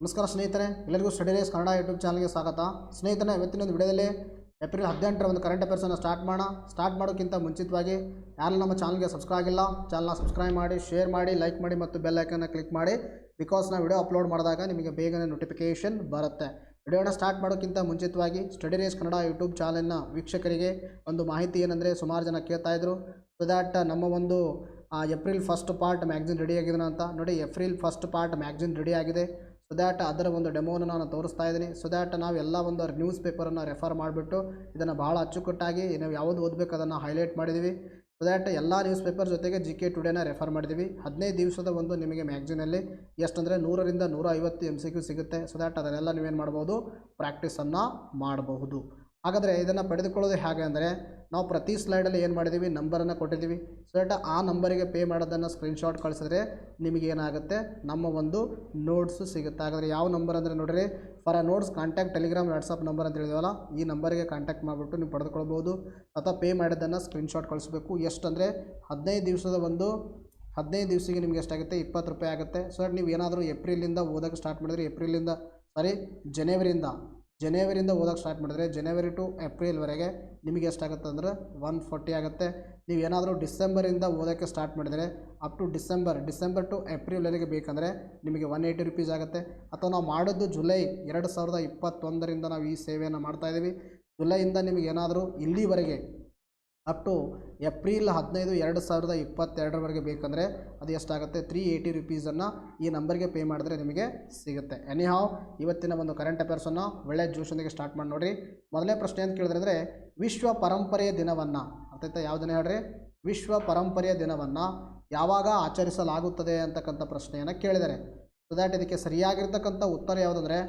ನಮಸ್ಕಾರ ಸ್ನೇಹಿತರೆ, ಎಲ್ಲರಿಗೂ ಸ್ಟಡಿ ರೇಸ್ ಕನ್ನಡ ಯೂಟ್ಯೂಬ್ ಚಾನಲ್ಗೆ ಸ್ವಾಗತ. ಸ್ನೇಹಿತರೆ, ಇವತ್ತಿನ ಒಂದು ವಿಡಿಯೋದಲ್ಲಿ ಏಪ್ರಿಲ್ 18ರ ಒಂದು ಕರೆಂಟ್ ಅಫೇರ್ಸನ್ನು ಸ್ಟಾರ್ಟ್ ಮಾಡೋಕ್ಕಿಂತ ಮುಂಚಿತವಾಗಿ ಯಾರು ನಮ್ಮ ಚಾನಲ್ಗೆ ಸಬ್ಸ್ಕ್ರೈಬ್ ಆಗಿಲ್ಲ, ಚಾನಲ್ನ ಸಬ್ಸ್ಕ್ರೈಬ್ ಮಾಡಿ, ಶೇರ್ ಮಾಡಿ, ಲೈಕ್ ಮಾಡಿ ಮತ್ತು ಬೆಲ್ ಐಕನ್ನ ಕ್ಲಿಕ್ ಮಾಡಿ. ಬಿಕಾಸ್ ನಾವು ವಿಡಿಯೋ ಅಪ್ಲೋಡ್ ಮಾಡಿದಾಗ ನಿಮಗೆ ಬೇಗನೆ ನೋಟಿಫಿಕೇಷನ್ ಬರುತ್ತೆ. ವಿಡಿಯೋನ ಸ್ಟಾರ್ಟ್ ಮಾಡೋಕ್ಕಿಂತ ಮುಂಚಿತವಾಗಿ ಸ್ಟಡಿ ರೇಸ್ ಕನ್ನಡ ಯೂಟ್ಯೂಬ್ ಚಾನಲ್ನ ವೀಕ್ಷಕರಿಗೆ ಒಂದು ಮಾಹಿತಿ ಏನಂದರೆ, ಸುಮಾರು ಜನ ಕೇಳ್ತಾಯಿದ್ರು ಸೊ ದ್ಯಾಟ್ ನಮ್ಮ ಒಂದು April first part magazine ready ಆಗಿದೆ ಅಂತ. ನೋಡಿ, April first part magazine ready ಆಗಿದೆ. ಸೊ ದ್ಯಾಟ್ ಅದರ ಒಂದು ಡೆಮೋನ ನಾನು ತೋರಿಸ್ತಾ ಇದ್ದೀನಿ. ಸೊ ದ್ಯಾಟ್ ನಾವೆಲ್ಲ ಒಂದು ನ್ಯೂಸ್ ಪೇಪರನ್ನು ರೆಫರ್ ಮಾಡಿಬಿಟ್ಟು ಇದನ್ನು ಭಾಳ ಅಚ್ಚುಕಟ್ಟಾಗಿ ನಾವು ಯಾವುದು ಓದಬೇಕು ಅದನ್ನು ಹೈಲೈಟ್ ಮಾಡಿದ್ದೀವಿ. ಸೊ ದ್ಯಾಟ್ ಎಲ್ಲ ನ್ಯೂಸ್ ಪೇಪರ್ ಜೊತೆಗೆ GK ಟುಡೇನ ರೆಫರ್ ಮಾಡಿದ್ದೀವಿ. 15 ದಿವಸದ ಒಂದು ನಿಮಗೆ ಮ್ಯಾಗ್ಝಿನಲ್ಲಿ ಎಷ್ಟಂದರೆ 100ರಿಂದ 150 MCQ ಸಿಗುತ್ತೆ. ಸೊ ದ್ಯಾಟ್ ಅದನ್ನೆಲ್ಲ ನೀವೇನು ಮಾಡ್ಬೋದು, ಪ್ರಾಕ್ಟೀಸನ್ನು ಮಾಡಬಹುದು. ಹಾಗಾದರೆ ಇದನ್ನು ಪಡೆದುಕೊಳ್ಳೋದು ಹೇಗೆ ಅಂದರೆ, ನಾವು ಪ್ರತಿ ಸ್ಲೈಡಲ್ಲಿ ಏನು ಮಾಡಿದ್ದೀವಿ, ನಂಬರನ್ನು ಕೊಟ್ಟಿದ್ದೀವಿ. ಸೊ ದಟ್ ಆ ನಂಬರಿಗೆ ಪೇ ಮಾಡೋದನ್ನು ಸ್ಕ್ರೀನ್ಶಾಟ್ ಕಳಿಸಿದ್ರೆ ನಿಮಗೇನಾಗುತ್ತೆ, ನಮ್ಮ ಒಂದು ನೋಟ್ಸು ಸಿಗುತ್ತೆ. ಹಾಗಾದರೆ ಯಾವ ನಂಬರ್ ಅಂದರೆ ನೋಡಿರಿ, for notes contact Telegram WhatsApp number ಅಂತ ಹೇಳಿದವಲ್ಲ, ಈ ನಂಬರಿಗೆ ಕಾಂಟ್ಯಾಕ್ಟ್ ಮಾಡಿಬಿಟ್ಟು ನೀವು ಪಡೆದುಕೊಳ್ಬೋದು. ಅಥವಾ ಪೇ ಮಾಡಿದ್ದನ್ನು ಸ್ಕ್ರೀನ್ಶಾಟ್ ಕಳಿಸ್ಬೇಕು. ಎಷ್ಟಂದರೆ 15 ದಿವಸಕ್ಕೆ ನಿಮಗೆ ಎಷ್ಟಾಗುತ್ತೆ, 20 ರೂಪಾಯಿ ಆಗುತ್ತೆ. ಸೊ ದಟ್ ನೀವು ಏನಾದರೂ ಏಪ್ರಿಲಿಂದ ಓದೋಕ್ಕೆ ಸ್ಟಾರ್ಟ್ ಮಾಡಿದರೆ ಜನವರಿಯಿಂದ ಓದೋಕ್ಕೆ ಸ್ಟಾರ್ಟ್ ಮಾಡಿದ್ರೆ ಜನವರಿ ಟು ಏಪ್ರಿಲ್ವರೆಗೆ ನಿಮಗೆ ಎಷ್ಟಾಗುತ್ತೆ ಅಂದರೆ 140 ಆಗುತ್ತೆ. ನೀವು ಏನಾದರೂ ಡಿಸೆಂಬರಿಂದ ಓದೋಕ್ಕೆ ಸ್ಟಾರ್ಟ್ ಮಾಡಿದರೆ ಅಪ್ ಟು ಡಿಸೆಂಬರ್ ಟು ಏಪ್ರಿಲ್ವರೆಗೆ ಬೇಕಂದರೆ ನಿಮಗೆ 180 ರೂಪೀಸ್ ಆಗುತ್ತೆ. ಅಥವಾ ನಾವು ಮಾಡೋದು ಜುಲೈ 2021ರಿಂದ ನಾವು ಈ ಸೇವೆಯನ್ನು ಮಾಡ್ತಾಯಿದ್ದೀವಿ. ಜುಲೈಯಿಂದ ನಿಮಗೆ ಏನಾದರೂ ಇಲ್ಲಿವರೆಗೆ ಅಪ್ ಟು ಏಪ್ರಿಲ್ 15, 2022ವರೆಗೆ ಬೇಕಂದರೆ ಅದು ಎಷ್ಟಾಗುತ್ತೆ, 380 ರೂಪೀಸನ್ನು ಈ ನಂಬರ್ಗೆ ಪೇ ಮಾಡಿದ್ರೆ ನಿಮಗೆ ಸಿಗುತ್ತೆ. ಎನಿಹಾವ್, ಇವತ್ತಿನ ಒಂದು ಕರೆಂಟ್ ಅಫೇರ್ಸನ್ನು ಒಳ್ಳೆ ಜೋಶೊಂದಿಗೆ ಸ್ಟಾರ್ಟ್ ಮಾಡಿ ನೋಡಿರಿ. ಮೊದಲನೇ ಪ್ರಶ್ನೆ ಅಂತ ಕೇಳಿದ್ರೆ, ವಿಶ್ವ ಪರಂಪರೆಯ ದಿನವನ್ನು ಅರ್ಥಾಯ್ತಾ, ಯಾವ ದಿನ ಹೇಳ್ರಿ, ವಿಶ್ವ ಪರಂಪರೆಯ ದಿನವನ್ನು ಯಾವಾಗ ಆಚರಿಸಲಾಗುತ್ತದೆ ಅಂತಕ್ಕಂಥ ಪ್ರಶ್ನೆಯನ್ನು ಕೇಳಿದ್ದಾರೆ. ಸೊ ದ್ಯಾಟ್ ಇದಕ್ಕೆ ಸರಿಯಾಗಿರ್ತಕ್ಕಂಥ ಉತ್ತರ ಯಾವುದಂದರೆ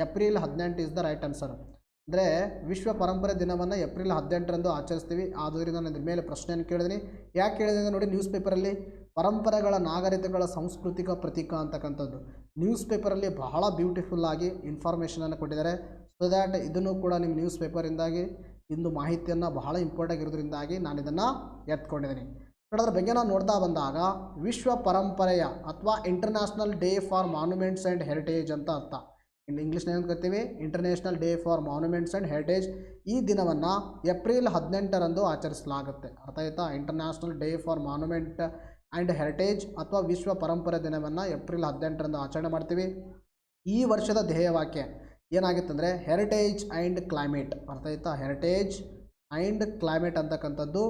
April 18 is the right answer. ಅಂದರೆ ವಿಶ್ವ ಪರಂಪರೆ ದಿನವನ್ನು ಏಪ್ರಿಲ್ 18ರಂದು ಆಚರಿಸ್ತೀವಿ. ಆದ್ದರಿಂದ ನಾನು ಇದ್ರ ಮೇಲೆ ಪ್ರಶ್ನೆಯನ್ನು ಕೇಳಿದ್ದೀನಿ. ಯಾಕೆ ಕೇಳಿದೆ ಅಂದರೆ ನೋಡಿ, ನ್ಯೂಸ್ ಪೇಪರಲ್ಲಿ ಪರಂಪರೆಗಳ ನಾಗರಿಕತೆಗಳ ಸಾಂಸ್ಕೃತಿಕ ಪ್ರತೀಕ ಅಂತಕ್ಕಂಥದ್ದು ನ್ಯೂಸ್ ಪೇಪರಲ್ಲಿ ಬಹಳ ಬ್ಯೂಟಿಫುಲ್ಲಾಗಿ ಇನ್ಫಾರ್ಮೇಷನನ್ನು ಕೊಟ್ಟಿದ್ದಾರೆ. ಸೊ ದ್ಯಾಟ್ ಇದನ್ನು ಕೂಡ ನಿಮ್ಮ ನ್ಯೂಸ್ ಪೇಪರಿಂದಾಗಿ ಇಂದು ಮಾಹಿತಿಯನ್ನು ಬಹಳ ಇಂಪಾರ್ಟೆಂಟ್ ಇರೋದ್ರಿಂದಾಗಿ ನಾನು ಇದನ್ನು ಎತ್ಕೊಂಡಿದ್ದೀನಿ. ಅದರ ಬಗ್ಗೆ ನಾವು ನೋಡ್ತಾ ಬಂದಾಗ, ವಿಶ್ವ ಪರಂಪರೆಯ ಅಥವಾ international day for monuments and heritage ಅಂತ ಅರ್ಥ. ಇಂಗ್ಲೀಷ್ನ ಏನು ಕರಿತೀವಿ, international day for monuments and heritage. ಈ ದಿನವನ್ನು ಏಪ್ರಿಲ್ 18ರಂದು ಆಚರಿಸಲಾಗುತ್ತೆ. ಅರ್ಥ ಆಯ್ತಾ? International day for monument and heritage ಅಥವಾ ವಿಶ್ವ ಪರಂಪರೆ ದಿನವನ್ನು ಏಪ್ರಿಲ್ 18ರಂದು ಆಚರಣೆ ಮಾಡ್ತೀವಿ. ಈ ವರ್ಷದ ಧ್ಯೇಯವಾಕ್ಯ ಏನಾಗಿತ್ತಂದರೆ ಹೆರಿಟೇಜ್ ಆ್ಯಂಡ್ ಕ್ಲೈಮೇಟ್. ಅರ್ಥ ಆಯ್ತಾ? ಹೆರಿಟೇಜ್ ಆ್ಯಂಡ್ ಕ್ಲೈಮೇಟ್ ಅಂತಕ್ಕಂಥದ್ದು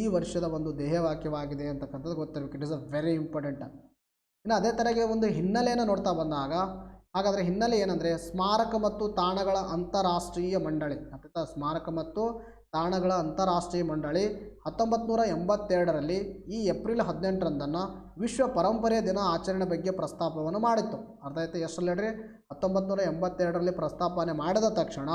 ಈ ವರ್ಷದ ಒಂದು ಧ್ಯೇಯವಾಕ್ಯವಾಗಿದೆ ಅಂತಕ್ಕಂಥದ್ದು ಗೊತ್ತಿರಬೇಕು. It is a very important. ಇನ್ನು ಅದೇ ಥರಗೆ ಒಂದು ಹಿನ್ನೆಲೆಯನ್ನು ನೋಡ್ತಾ ಬಂದಾಗ, ಹಾಗಾದರೆ ಹಿನ್ನೆಲೆ ಏನಂದರೆ, ಸ್ಮಾರಕ ಮತ್ತು ತಾಣಗಳ ಅಂತಾರಾಷ್ಟ್ರೀಯ ಮಂಡಳಿ ಅಥವಾ ಸ್ಮಾರಕ ಮತ್ತು ತಾಣಗಳ ಅಂತಾರಾಷ್ಟ್ರೀಯ ಮಂಡಳಿ 1982ರಲ್ಲಿ ಈ ಏಪ್ರಿಲ್ 18ರಂದನ್ನು ವಿಶ್ವ ಪರಂಪರೆಯ ದಿನ ಆಚರಣೆ ಬಗ್ಗೆ ಪ್ರಸ್ತಾಪವನ್ನು ಮಾಡಿತ್ತು. ಅರ್ಥ ಆಯ್ತು? ಎಷ್ಟರಲ್ಲಿ ಹೇಳ್ರಿ, 1982ರಲ್ಲಿ ಪ್ರಸ್ತಾಪನೆ ಮಾಡಿದ ತಕ್ಷಣ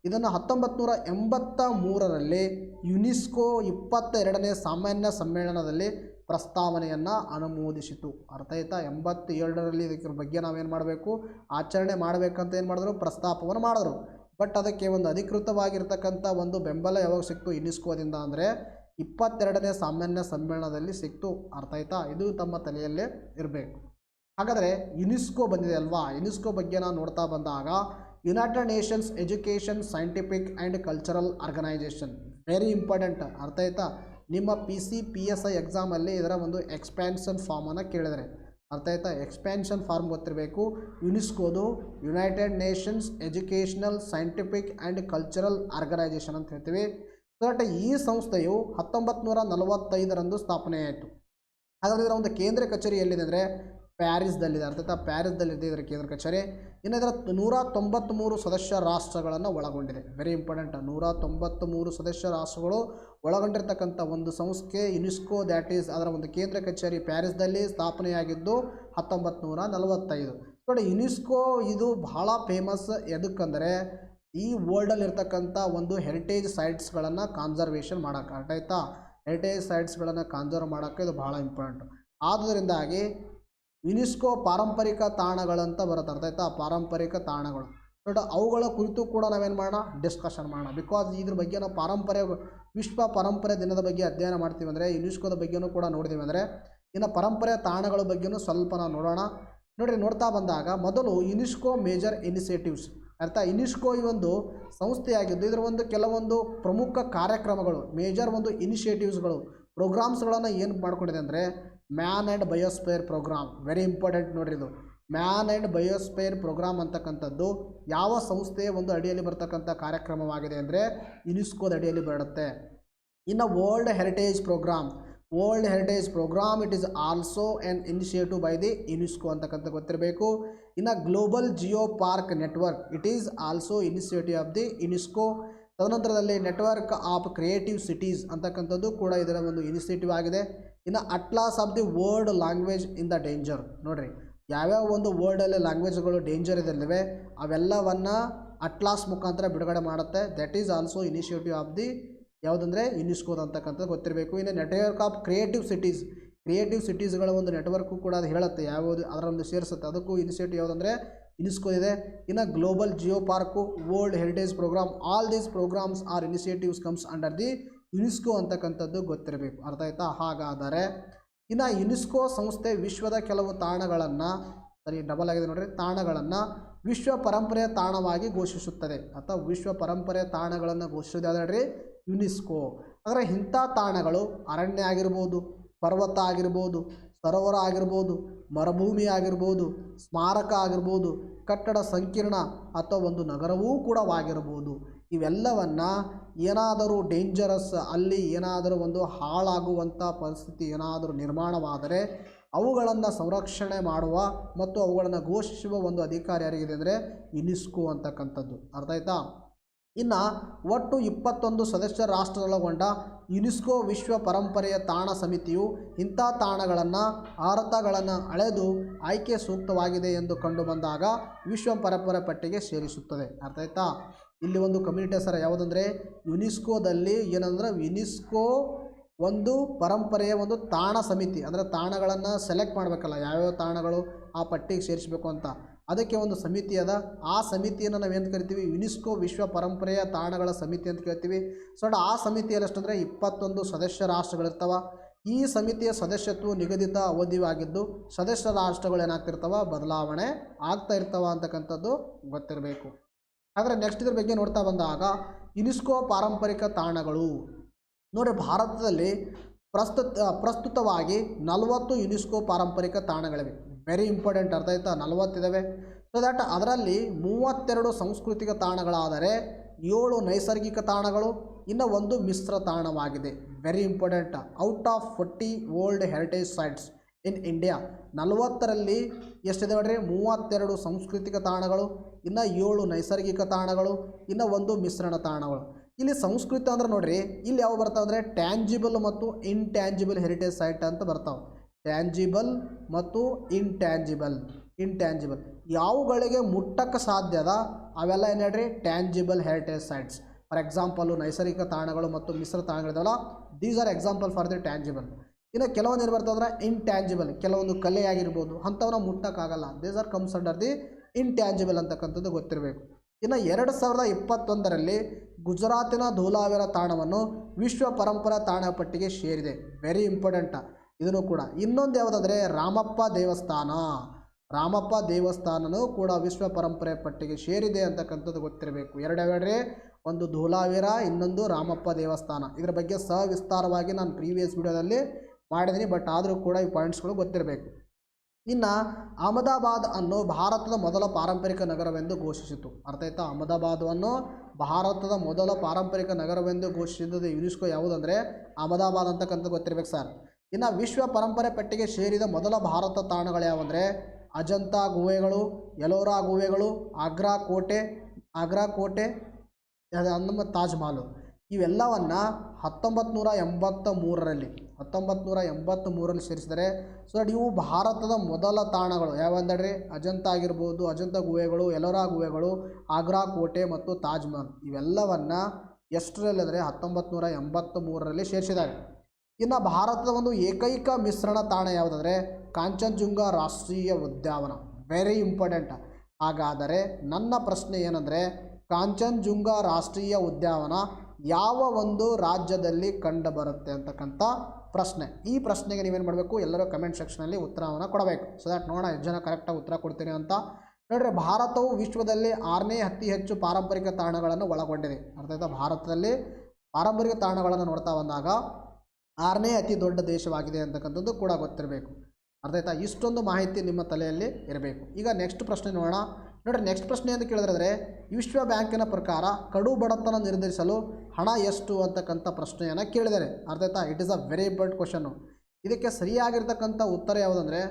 ಇದನ್ನು 1983ರಲ್ಲಿ ಯುನೆಸ್ಕೋ 22ನೇ ಸಾಮಾನ್ಯ ಸಮ್ಮೇಳನದಲ್ಲಿ ಪ್ರಸ್ತಾವನೆಯನ್ನು ಅನುಮೋದಿಸಿತು. ಅರ್ಥ ಆಯ್ತಾ? 87ರಲ್ಲಿ ಇದಕ್ಕೆ ಬಗ್ಗೆ ನಾವೇನು ಮಾಡಬೇಕು, ಆಚರಣೆ ಮಾಡಬೇಕಂತ ಏನು ಮಾಡಿದ್ರು, ಪ್ರಸ್ತಾಪವನ್ನು ಮಾಡಿದ್ರು. ಬಟ್ ಅದಕ್ಕೆ ಒಂದು ಅಧಿಕೃತವಾಗಿರ್ತಕ್ಕಂಥ ಒಂದು ಬೆಂಬಲ ಯಾವಾಗ ಸಿಕ್ತು ಯುನೆಸ್ಕೋದಿಂದ ಅಂದರೆ 22ನೇ ಸಾಮಾನ್ಯ ಸಮ್ಮೇಳನದಲ್ಲಿ ಸಿಕ್ತು. ಅರ್ಥ ಆಯ್ತಾ? ಇದು ತಮ್ಮ ತಲೆಯಲ್ಲೇ ಇರಬೇಕು. ಹಾಗಾದರೆ ಯುನೆಸ್ಕೋ ಬಂದಿದೆ ಅಲ್ವಾ, ಯುನೆಸ್ಕೋ ಬಗ್ಗೆ ನಾವು ನೋಡ್ತಾ ಬಂದಾಗ, united nations education scientific and cultural organisation, very important. ಅರ್ಥ ಆಯ್ತಾ? ನಿಮ್ಮ PCPSI ಎಕ್ಸಾಮಲ್ಲಿ ಇದರ ಒಂದು ಎಕ್ಸ್ಪ್ಯಾನ್ಷನ್ ಫಾರ್ಮನ್ನು ಕೇಳಿದರೆ, ಅರ್ಥ ಆಯ್ತಾ? ಎಕ್ಸ್ಪ್ಯಾನ್ಷನ್ ಫಾರ್ಮ್ ಗೊತ್ತಿರಬೇಕು. ಯುನೆಸ್ಕೋದು United Nations Educational Scientific and cultural Organization ಅಂತ ಹೇಳ್ತೀವಿ. ಸೊ ದಟ್ ಈ ಸಂಸ್ಥೆಯು 1945ರಂದು ಸ್ಥಾಪನೆಯಾಯಿತು. ಹಾಗಾದರೆ ಇದರ ಒಂದು ಕೇಂದ್ರ ಕಚೇರಿ ಎಲ್ಲಿದೆ ಅಂದರೆ ಪ್ಯಾರಿಸ್ದಲ್ಲಿದೆ. ಅರ್ಥ ಆಯ್ತಾ? ಪ್ಯಾರಿಸ್ದಲ್ಲಿದೆ ಇದರ ಕೇಂದ್ರ ಕಚೇರಿ. ಇನ್ನು ಇದರ 193 ಸದಸ್ಯ ರಾಷ್ಟ್ರಗಳನ್ನು ಒಳಗೊಂಡಿದೆ. Very important. 193 ಸದಸ್ಯ ರಾಷ್ಟ್ರಗಳು ಒಳಗೊಂಡಿರ್ತಕ್ಕಂಥ ಒಂದು ಸಂಸ್ಥೆ ಯುನೆಸ್ಕೋ. ದ್ಯಾಟ್ ಈಸ್ ಅದರ ಒಂದು ಕೇಂದ್ರ ಕಚೇರಿ ಪ್ಯಾರಿಸ್ದಲ್ಲಿ ಸ್ಥಾಪನೆಯಾಗಿದ್ದು 1945. ನೋಡಿ, ಯುನೆಸ್ಕೋ ಇದು ಬಹಳ ಫೇಮಸ್. ಎದಕ್ಕಂದರೆ ಈ ವರ್ಲ್ಡಲ್ಲಿರ್ತಕ್ಕಂಥ ಒಂದು ಹೆರಿಟೇಜ್ ಸೈಟ್ಸ್ಗಳನ್ನು ಕಾನ್ಸರ್ವೇಷನ್ ಮಾಡೋಕ್ಕೆ. ಅರ್ಥ ಆಯ್ತಾ? ಹೆರಿಟೇಜ್ ಸೈಟ್ಸ್ಗಳನ್ನು ಕಾನ್ಸರ್ವ್ ಮಾಡೋಕ್ಕೆ ಇದು ಬಹಳ ಇಂಪಾರ್ಟೆಂಟ್. ಆದ್ದರಿಂದಾಗಿ ಯುನೆಸ್ಕೋ ಪಾರಂಪರಿಕ ತಾಣಗಳಂತ ಬರುತ್ತೆ. ಅರ್ಥ ಆಯ್ತಾ? ಪಾರಂಪರಿಕ ತಾಣಗಳು. ಬಟ್ ಅವುಗಳ ಕುರಿತು ಕೂಡ ನಾವೇನು ಮಾಡೋಣ, ಡಿಸ್ಕಷನ್ ಮಾಡೋಣ. ಬಿಕಾಸ್ ಇದ್ರ ಬಗ್ಗೆ ನಾವು ವಿಶ್ವ ಪರಂಪರೆ ದಿನದ ಬಗ್ಗೆ ಅಧ್ಯಯನ ಮಾಡ್ತೀವಿ ಅಂದರೆ ಯುನೆಸ್ಕೋದ ಬಗ್ಗೆನೂ ಕೂಡ ನೋಡಿದ್ದೀವಿ. ಅಂದರೆ ಇನ್ನು ಪರಂಪರೆ ತಾಣಗಳ ಬಗ್ಗೆನೂ ಸ್ವಲ್ಪ ನಾವು ನೋಡೋಣ. ನೋಡಿರಿ, ನೋಡ್ತಾ ಬಂದಾಗ ಮೊದಲು ಯುನೆಸ್ಕೋ ಮೇಜರ್ ಇನಿಷಿಯೇಟಿವ್ಸ್ ಅರ್ಥ. ಯುನೆಸ್ಕೋ ಈ ಒಂದು ಸಂಸ್ಥೆಯಾಗಿದ್ದು ಇದರ ಒಂದು ಕೆಲವೊಂದು ಪ್ರಮುಖ ಕಾರ್ಯಕ್ರಮಗಳು, ಮೇಜರ್ ಒಂದು ಇನಿಷಿಯೇಟಿವ್ಸ್ಗಳು, ಪ್ರೋಗ್ರಾಮ್ಸ್ಗಳನ್ನು ಏನು ಮಾಡ್ಕೊಂಡಿದೆ ಅಂದರೆ man and biosphere programme. Very important ನೋಡ್ರಿ, ಇದು ಮ್ಯಾನ್ ಆ್ಯಂಡ್ ಬಯೋಸ್ಫಿಯರ್ ಪ್ರೋಗ್ರಾಮ್ ಅಂತಕ್ಕಂಥದ್ದು ಯಾವ ಸಂಸ್ಥೆಯ ಒಂದು ಅಡಿಯಲ್ಲಿ ಬರ್ತಕ್ಕಂಥ ಕಾರ್ಯಕ್ರಮವಾಗಿದೆ ಅಂದರೆ ಯುನೆಸ್ಕೋದ ಅಡಿಯಲ್ಲಿ ಬರುತ್ತೆ. ಇನ್ನು world heritage program, world heritage program it is also an initiative by the UNESCO ಅಂತಕ್ಕಂಥ ಗೊತ್ತಿರಬೇಕು. ಇನ್ನು global Jio park network it is also initiative of the UNESCO. ತದನಂತರದಲ್ಲಿ ನೆಟ್ವರ್ಕ್ ಆಫ್ ಕ್ರಿಯೇಟಿವ್ ಸಿಟೀಸ್ ಅಂತಕ್ಕಂಥದ್ದು ಕೂಡ ಇದರ ಒಂದು ಇನಿಷಿಯೇಟಿವ್ ಆಗಿದೆ. ಇನ್ನು atlas of the world language in the danger. ನೋಡಿರಿ, ಯಾವ್ಯಾವ ಒಂದು ವರ್ಲ್ಡಲ್ಲಿ ಲ್ಯಾಂಗ್ವೇಜ್ಗಳು ಡೇಂಜರ್ ಇದಲ್ಲಿವೆ ಅವೆಲ್ಲವನ್ನು ಅಟ್ಲಾಸ್ ಮುಖಾಂತರ ಬಿಡುಗಡೆ ಮಾಡುತ್ತೆ. That is also initiative of the ಯಾವುದಂದರೆ ಯುನೆಸ್ಕೋದ ಅಂತಕ್ಕಂಥದ್ದು ಗೊತ್ತಿರಬೇಕು. ಇನ್ನು network of creative cities, creative ಸಿಟೀಸ್ಗಳ ಒಂದು ನೆಟ್ವರ್ಕು ಕೂಡ ಅದು ಹೇಳುತ್ತೆ ಯಾವುದು ಅದರ ಒಂದು ಸೇರಿಸುತ್ತೆ, ಅದಕ್ಕೂ ಇನಿಷಿಯೇಟಿವ್ ಯಾವುದಂದರೆ ಯುನೆಸ್ಕೋ ಇದೆ. ಇನ್ನು global geo park, world heritage programme, all these programmes are initiatives comes under the UNESCO ಅಂತಕ್ಕಂಥದ್ದು ಗೊತ್ತಿರಬೇಕು. ಅರ್ಥ ಆಯ್ತಾ? ಹಾಗಾದರೆ ಇನ್ನು ಯುನೆಸ್ಕೋ ಸಂಸ್ಥೆ ವಿಶ್ವದ ಕೆಲವು ತಾಣಗಳನ್ನು, ಸರಿ ಡಬಲ್ ಆಗಿದೆ ನೋಡಿರಿ, ತಾಣಗಳನ್ನು ವಿಶ್ವ ಪರಂಪರೆಯ ತಾಣವಾಗಿ ಘೋಷಿಸುತ್ತದೆ. ಅಥವಾ ವಿಶ್ವ ಪರಂಪರೆಯ ತಾಣಗಳನ್ನು ಘೋಷಿಸೋದಾದ್ರೆ ಯುನೆಸ್ಕೋ. ಅಂದರೆ ಇಂಥ ತಾಣಗಳು ಅರಣ್ಯ ಆಗಿರ್ಬೋದು, ಪರ್ವತ ಆಗಿರ್ಬೋದು, ಸರೋವರ ಆಗಿರ್ಬೋದು, ಮರುಭೂಮಿ ಆಗಿರ್ಬೋದು, ಸ್ಮಾರಕ ಆಗಿರ್ಬೋದು, ಕಟ್ಟಡ ಸಂಕೀರ್ಣ ಅಥವಾ ಒಂದು ನಗರವೂ ಕೂಡ ಆಗಿರ್ಬೋದು. ಇವೆಲ್ಲವನ್ನು ಏನಾದರೂ ಡೇಂಜರಸ್, ಅಲ್ಲಿ ಏನಾದರೂ ಒಂದು ಹಾಳಾಗುವಂಥ ಪರಿಸ್ಥಿತಿ ಏನಾದರೂ ನಿರ್ಮಾಣವಾದರೆ ಅವುಗಳನ್ನು ಸಂರಕ್ಷಣೆ ಮಾಡುವ ಮತ್ತು ಅವುಗಳನ್ನು ಘೋಷಿಸುವ ಒಂದು ಅಧಿಕಾರ ಯಾರಿಗಿದೆ ಅಂದರೆ ಯುನೆಸ್ಕೋ ಅಂತಕ್ಕಂಥದ್ದು. ಅರ್ಥ ಆಯ್ತಾ? ಇನ್ನು ಒಟ್ಟು 21 ಸದಸ್ಯ ರಾಷ್ಟ್ರಗಳೊಳಗೊಂಡ ಯುನೆಸ್ಕೋ ವಿಶ್ವ ಪರಂಪರೆಯ ತಾಣ ಸಮಿತಿಯು ಇಂಥ ತಾಣಗಳನ್ನು ಅರ್ಹತೆಗಳನ್ನು ಅಳೆದು ಆಯ್ಕೆ ಸೂಕ್ತವಾಗಿದೆ ಎಂದು ಕಂಡುಬಂದಾಗ ವಿಶ್ವ ಪರಂಪರೆ ಪಟ್ಟಿಗೆ ಸೇರಿಸುತ್ತದೆ. ಅರ್ಥ ಆಯ್ತಾ? ಇಲ್ಲಿ ಒಂದು ಕಮ್ಯುನಿಟಿ ಹೆಸರು ಯಾವುದಂದರೆ ಯುನೆಸ್ಕೋದಲ್ಲಿ ಏನಂದ್ರೆ ಯುನೆಸ್ಕೋ ಒಂದು ಪರಂಪರೆಯ ಒಂದು ತಾಣ ಸಮಿತಿ, ಅಂದರೆ ತಾಣಗಳನ್ನು ಸೆಲೆಕ್ಟ್ ಮಾಡಬೇಕಲ್ಲ, ಯಾವ್ಯಾವ ತಾಣಗಳು ಆ ಪಟ್ಟಿಗೆ ಸೇರಿಸಬೇಕು ಅಂತ, ಅದಕ್ಕೆ ಒಂದು ಸಮಿತಿ ಅದ. ಆ ಸಮಿತಿಯನ್ನು ನಾವೇನು ಕರಿತೀವಿ? ಯುನೆಸ್ಕೋ ವಿಶ್ವ ಪರಂಪರೆಯ ತಾಣಗಳ ಸಮಿತಿ ಅಂತ ಕೇಳ್ತೀವಿ. ಸೊ ಆ ಸಮಿತಿಯಲ್ಲಿ ಎಷ್ಟಂದರೆ 21 ಸದಸ್ಯ ರಾಷ್ಟ್ರಗಳಿರ್ತಾವೆ. ಈ ಸಮಿತಿಯ ಸದಸ್ಯತ್ವ ನಿಗದಿತ ಅವಧಿಯಾಗಿದ್ದು ಸದಸ್ಯ ರಾಷ್ಟ್ರಗಳು ಏನಾಗ್ತಿರ್ತಾವ ಬದಲಾವಣೆ ಆಗ್ತಾ ಇರ್ತಾವ ಅಂತಕ್ಕಂಥದ್ದು ಗೊತ್ತಿರಬೇಕು. ಆದರೆ ನೆಕ್ಸ್ಟ್ ಇದ್ರ ಬಗ್ಗೆ ನೋಡ್ತಾ ಬಂದಾಗ ಯುನೆಸ್ಕೋ ಪಾರಂಪರಿಕ ತಾಣಗಳು ನೋಡಿ, ಭಾರತದಲ್ಲಿ ಪ್ರಸ್ತುತವಾಗಿ 40 ಯುನೆಸ್ಕೋ ಪಾರಂಪರಿಕ ತಾಣಗಳಿವೆ. Very important. ಅರ್ಥ ಆಯ್ತಾ? 40 ಇದ್ದಾವೆ. ಸೊ ದ್ಯಾಟ್ ಅದರಲ್ಲಿ 32 ಸಾಂಸ್ಕೃತಿಕ ತಾಣಗಳಾದರೆ 7 ನೈಸರ್ಗಿಕ ತಾಣಗಳು, ಇನ್ನು ಒಂದು ಮಿಶ್ರ ತಾಣವಾಗಿದೆ. Very important. Out of 40 world heritage sites in India 40ರಲ್ಲಿ ಎಷ್ಟಿದೆ ನೋಡ್ರಿ? 32 ಸಾಂಸ್ಕೃತಿಕ ತಾಣಗಳು, ಇನ್ನು 7 ನೈಸರ್ಗಿಕ ತಾಣಗಳು, ಇನ್ನು ಒಂದು ಮಿಶ್ರಣ ತಾಣಗಳು. ಇಲ್ಲಿ ಸಂಸ್ಕೃತಿ ಅಂದ್ರೆ ನೋಡ್ರಿ, ಇಲ್ಲಿ ಯಾವ ಬರ್ತಾವೆ ಅಂದರೆ ಟ್ಯಾಂಜಿಬಲ್ ಮತ್ತು ಇಂಟ್ಯಾಂಜಿಬಲ್ ಹೆರಿಟೇಜ್ ಸೈಟ್ ಅಂತ ಬರ್ತಾವೆ. ಟ್ಯಾಂಜಿಬಲ್ ಮತ್ತು ಇಂಟ್ಯಾಂಜಿಬಲ್ ಯಾವುಗಳಿಗೆ ಮುಟ್ಟಕ್ಕೆ ಸಾಧ್ಯದ ಅವೆಲ್ಲ ಏನು ಹೇಳ್ರಿ? Tangible heritage sites. For example ನೈಸರ್ಗಿಕ ತಾಣಗಳು ಮತ್ತು ಮಿಶ್ರ ತಾಣಗಳಿದಾವಲ್ಲ, these are example for the tangible. ಇನ್ನು ಕೆಲವೊಂದು ಏನು ಬರ್ತದಂದ್ರೆ ಇಂಟ್ಯಾಂಜಿಬಲ್, ಕೆಲವೊಂದು ಕಲೆ ಆಗಿರ್ಬೋದು, ಅಂಥವನ್ನ ಮುಟ್ಟಕ್ಕಾಗಲ್ಲ. These are comes under the intangible ಅಂತಕ್ಕಂಥದ್ದು ಗೊತ್ತಿರಬೇಕು. ಇನ್ನು 2021ರಲ್ಲಿ ಗುಜರಾತಿನ ಧೋಲಾವೀರ ತಾಣವನ್ನು ವಿಶ್ವ ಪರಂಪರಾ ತಾಣ ಪಟ್ಟಿಗೆ ಸೇರಿದೆ. ವೆರಿ ಇಂಪಾರ್ಟೆಂಟ್ ಇದನ್ನು ಕೂಡ. ಇನ್ನೊಂದು ಯಾವುದಂದರೆ ರಾಮಪ್ಪ ದೇವಸ್ಥಾನನೂ ಕೂಡ ವಿಶ್ವ ಪರಂಪರೆ ಪಟ್ಟಿಗೆ ಸೇರಿದೆ ಅಂತಕ್ಕಂಥದ್ದು ಗೊತ್ತಿರಬೇಕು. ಎರಡೇ, ಒಂದು ಧೋಲಾವೀರ, ಇನ್ನೊಂದು ರಾಮಪ್ಪ ದೇವಸ್ಥಾನ. ಇದರ ಬಗ್ಗೆ ಸವಿಸ್ತಾರವಾಗಿ ನಾನು ಪ್ರೀವಿಯಸ್ ವಿಡಿಯೋದಲ್ಲಿ ಮಾಡಿದ್ದೀನಿ, ಬಟ್ ಆದರೂ ಕೂಡ ಈ ಪಾಯಿಂಟ್ಸ್ಗಳು ಗೊತ್ತಿರಬೇಕು. ಇನ್ನು ಅಹಮದಾಬಾದ್ ಅನ್ನು ಭಾರತದ ಮೊದಲ ಪಾರಂಪರಿಕ ನಗರವೆಂದು ಘೋಷಿಸಿತು. ಅರ್ಥ ಆಯ್ತಾ? ಅಹಮದಾಬಾದನ್ನು ಭಾರತದ ಮೊದಲ ಪಾರಂಪರಿಕ ನಗರವೆಂದು ಘೋಷಿಸಿದ ಯುನೆಸ್ಕೋ ಯಾವುದಂದರೆ ಅಹಮದಾಬಾದ್ ಅಂತಕ್ಕಂಥ ಗೊತ್ತಿರಬೇಕು ಸರ್. ಇನ್ನು ವಿಶ್ವ ಪರಂಪರೆ ಪಟ್ಟಿಗೆ ಸೇರಿದ ಮೊದಲ ಭಾರತ ತಾಣಗಳು ಯಾವುವಂದರೆ ಅಜಂತಾ ಗುಹೆಗಳು, ಎಲೋರಾ ಗುಹೆಗಳು, ಆಗ್ರಾ ಕೋಟೆ ನಮ್ಮ ತಾಜ್ ಮಹಲ್. ಇವೆಲ್ಲವನ್ನು 1983ರಲ್ಲಿ ಸೇರಿಸಿದರೆ. ಸೊ ಇವು ಭಾರತದ ಮೊದಲ ತಾಣಗಳು ಯಾವಂದರೆ ಅಜಂತಾ ಆಗಿರ್ಬೋದು, ಅಜಂತಾ ಗುಹೆಗಳು, ಎಲೋರಾ ಗುಹೆಗಳು, ಆಗ್ರಾ ಕೋಟೆ ಮತ್ತು ತಾಜ್ ಮಹಲ್. ಇವೆಲ್ಲವನ್ನು ಎಷ್ಟರಲ್ಲಿ ಅಂದರೆ 1983ರಲ್ಲಿ ಸೇರಿಸಿದ್ದಾರೆ. ಇನ್ನು ಭಾರತದ ಒಂದು ಏಕೈಕ ಮಿಶ್ರಣ ತಾಣ ಯಾವುದಂದರೆ ಕಾಂಚನಜುಂಗ ರಾಷ್ಟ್ರೀಯ ಉದ್ಯಾನವನ. Very important. ಹಾಗಾದರೆ ನನ್ನ ಪ್ರಶ್ನೆ ಏನಂದರೆ ಕಾಂಚನಜುಂಗ ರಾಷ್ಟ್ರೀಯ ಉದ್ಯಾನವನ ಯಾವ ಒಂದು ರಾಜ್ಯದಲ್ಲಿ ಕಂಡುಬರುತ್ತೆ ಅಂತಕ್ಕಂಥ ಪ್ರಶ್ನೆ. ಈ ಪ್ರಶ್ನೆಗೆ ನೀವೇನು ಮಾಡಬೇಕು, ಎಲ್ಲರೂ ಕಮೆಂಟ್ ಸೆಕ್ಷನಲ್ಲಿ ಉತ್ತರವನ್ನು ಕೊಡಬೇಕು. ಸೊ ದ್ಯಾಟ್ ನೋಡೋಣ ಎಷ್ಟು ಜನ ಕರೆಕ್ಟಾಗಿ ಉತ್ತರ ಕೊಡ್ತೀನಿ ಅಂತ. ನೋಡಿರಿ, ಭಾರತವು ವಿಶ್ವದಲ್ಲಿ 6ನೇ ಅತಿ ಹೆಚ್ಚು ಪಾರಂಪರಿಕ ತಾಣಗಳನ್ನು ಒಳಗೊಂಡಿದೆ. ಅರ್ಥ ಆಯ್ತಾ? ಭಾರತದಲ್ಲಿ ಪಾರಂಪರಿಕ ತಾಣಗಳನ್ನು ನೋಡ್ತಾ ಬಂದಾಗ 6ನೇ ಅತಿ ದೊಡ್ಡ ದೇಶವಾಗಿದೆ ಅಂತಕ್ಕಂಥದ್ದು ಕೂಡ ಗೊತ್ತಿರಬೇಕು. ಅರ್ಥ ಆಯ್ತಾ? ಇಷ್ಟೊಂದು ಮಾಹಿತಿ ನಿಮ್ಮ ತಲೆಯಲ್ಲಿ ಇರಬೇಕು. ಈಗ ನೆಕ್ಸ್ಟ್ ಪ್ರಶ್ನೆ ನೋಡೋಣ. ನೋಡಿರಿ, ನೆಕ್ಸ್ಟ್ ಪ್ರಶ್ನೆ ಅಂತ ಕೇಳಿದ್ರೆ ವಿಶ್ವ ಬ್ಯಾಂಕಿನ ಪ್ರಕಾರ ಕಡು ಬಡತನ ನಿರ್ಧರಿಸಲು ಹಣ ಎಷ್ಟು ಅಂತಕ್ಕಂಥ ಪ್ರಶ್ನೆಯನ್ನು ಕೇಳಿದ್ದಾರೆ. ಅರ್ಥ ಆಯ್ತಾ? It is a very important question. ಇದಕ್ಕೆ ಸರಿಯಾಗಿರ್ತಕ್ಕಂಥ ಉತ್ತರ ಯಾವುದಂದರೆ